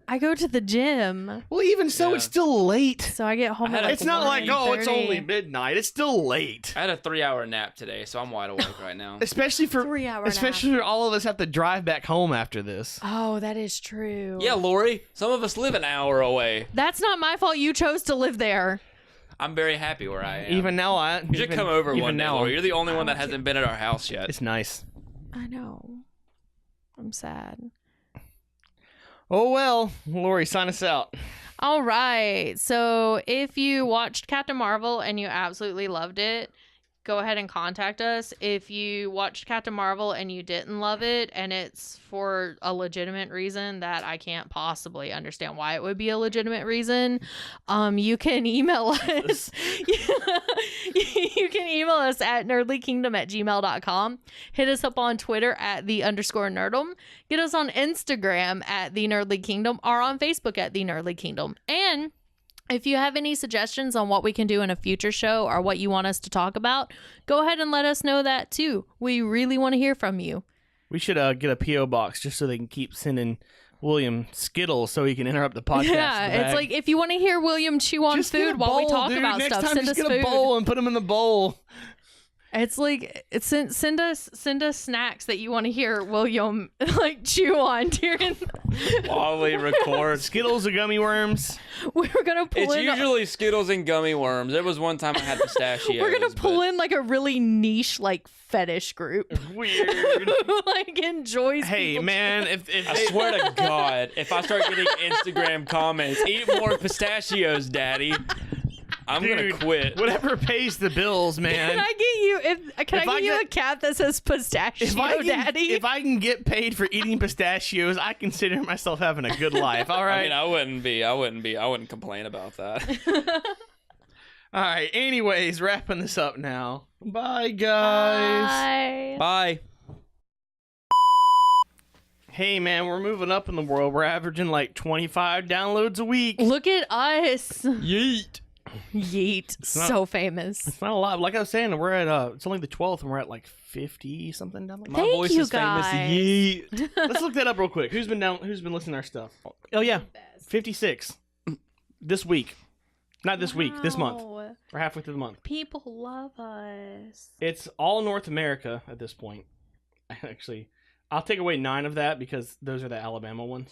Speaker 3: I go to the gym,
Speaker 1: Well, even so,
Speaker 2: Yeah.
Speaker 1: it's still late.
Speaker 3: so I get home.
Speaker 2: I had
Speaker 3: at
Speaker 2: a-
Speaker 3: like
Speaker 1: It's not like, oh, it's
Speaker 3: 1:30.
Speaker 1: only midnight. It's still late.
Speaker 2: I had a 3-hour nap today, so I'm wide awake right now.
Speaker 1: Especially for
Speaker 3: 3 hour
Speaker 1: especially for all of us have to drive back home after this.
Speaker 3: Oh, that is true.
Speaker 2: Yeah, Lori, some of us live an hour away.
Speaker 3: That's not my fault. You chose to live there.
Speaker 2: I'm very happy where I am.
Speaker 1: Even now,
Speaker 2: you should come over one day,
Speaker 1: now.
Speaker 2: Lori. You're the only one that hasn't been at our house yet.
Speaker 1: It's nice.
Speaker 3: I know. I'm sad.
Speaker 1: Oh well, Lori, sign us out.
Speaker 3: All right. So if you watched Captain Marvel and you absolutely loved it, go ahead and contact us. If you watched Captain Marvel and you didn't love it and it's for a legitimate reason that I can't possibly understand why it would be a legitimate reason, you can email us. You can email us at nerdlykingdom@gmail.com. Hit us up on Twitter at @the_nerdum. Get us on Instagram at the Nerdly Kingdom or on Facebook at the Nerdly Kingdom. And if you have any suggestions on what we can do in a future show or what you want us to talk about, go ahead and let us know that too. We really want to hear from you.
Speaker 1: We should get a PO box just so they can keep sending William Skittles so he can interrupt the podcast.
Speaker 3: Yeah,
Speaker 1: in the
Speaker 3: it's
Speaker 1: bag.
Speaker 3: like if you want to hear William chew on
Speaker 1: Just get a
Speaker 3: food while we
Speaker 1: bowl,
Speaker 3: talk
Speaker 1: dude.
Speaker 3: about
Speaker 1: Next
Speaker 3: stuff,
Speaker 1: time,
Speaker 3: send
Speaker 1: just
Speaker 3: us
Speaker 1: get
Speaker 3: food.
Speaker 1: a bowl and put them in the bowl.
Speaker 3: It's like send us snacks that you want to hear William like chew on during.
Speaker 2: While we record.
Speaker 1: Skittles or gummy worms.
Speaker 3: We're gonna pull
Speaker 2: It's
Speaker 3: in.
Speaker 2: usually Skittles and gummy worms. There was one time I had pistachios.
Speaker 3: We're gonna pull in like a really niche like fetish group.
Speaker 1: Weird.
Speaker 3: Who like enjoys.
Speaker 1: Hey
Speaker 3: people
Speaker 1: man, if
Speaker 2: I swear to God, if I start getting Instagram comments, eat more pistachios, Daddy, I'm
Speaker 1: Dude,
Speaker 2: gonna quit.
Speaker 1: whatever pays the bills,
Speaker 3: Can
Speaker 1: man.
Speaker 3: I get you if I get you a cap that says pistachio, Daddy?
Speaker 1: If I can get paid for eating pistachios, I consider myself having a good life. All right.
Speaker 2: I wouldn't complain about that.
Speaker 1: All right. Anyways, wrapping this up now. Bye, guys.
Speaker 3: Bye.
Speaker 2: Bye.
Speaker 1: Hey, man, we're moving up in the world. We're averaging like 25 downloads a week.
Speaker 3: Look at us.
Speaker 2: Yeet.
Speaker 3: Yeet.
Speaker 1: not-
Speaker 3: So famous.
Speaker 1: It's not a lot. Like I was saying, we're at it's only the 12th, and we're at like 50 something down the
Speaker 2: My
Speaker 3: Thank
Speaker 2: voice
Speaker 3: you,
Speaker 2: is famous.
Speaker 3: guys.
Speaker 2: Yeet.
Speaker 1: Let's look that up real quick. Who's been listening to our stuff? Oh yeah, 56 this week. Not this week. This month.
Speaker 3: Wow.
Speaker 1: We're halfway through the month.
Speaker 3: People love us.
Speaker 1: It's all North America at this point. Actually, I'll take away 9 of that because those are the Alabama ones.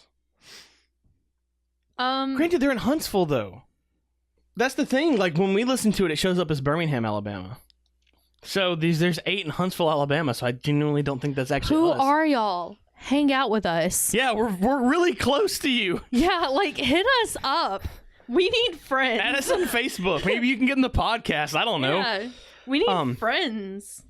Speaker 1: Granted, they're in Huntsville though. That's the thing. Like when we listen to it, it shows up as Birmingham, Alabama. So there's 8 in Huntsville, Alabama. So I genuinely don't think that's actually
Speaker 3: who
Speaker 1: us.
Speaker 3: are y'all? Hang out with us.
Speaker 1: Yeah, we're really close to you.
Speaker 3: Yeah, like hit us up. We need friends.
Speaker 1: Add us on Facebook. Maybe you can get in the podcast. I don't know.
Speaker 3: Yeah, we need friends.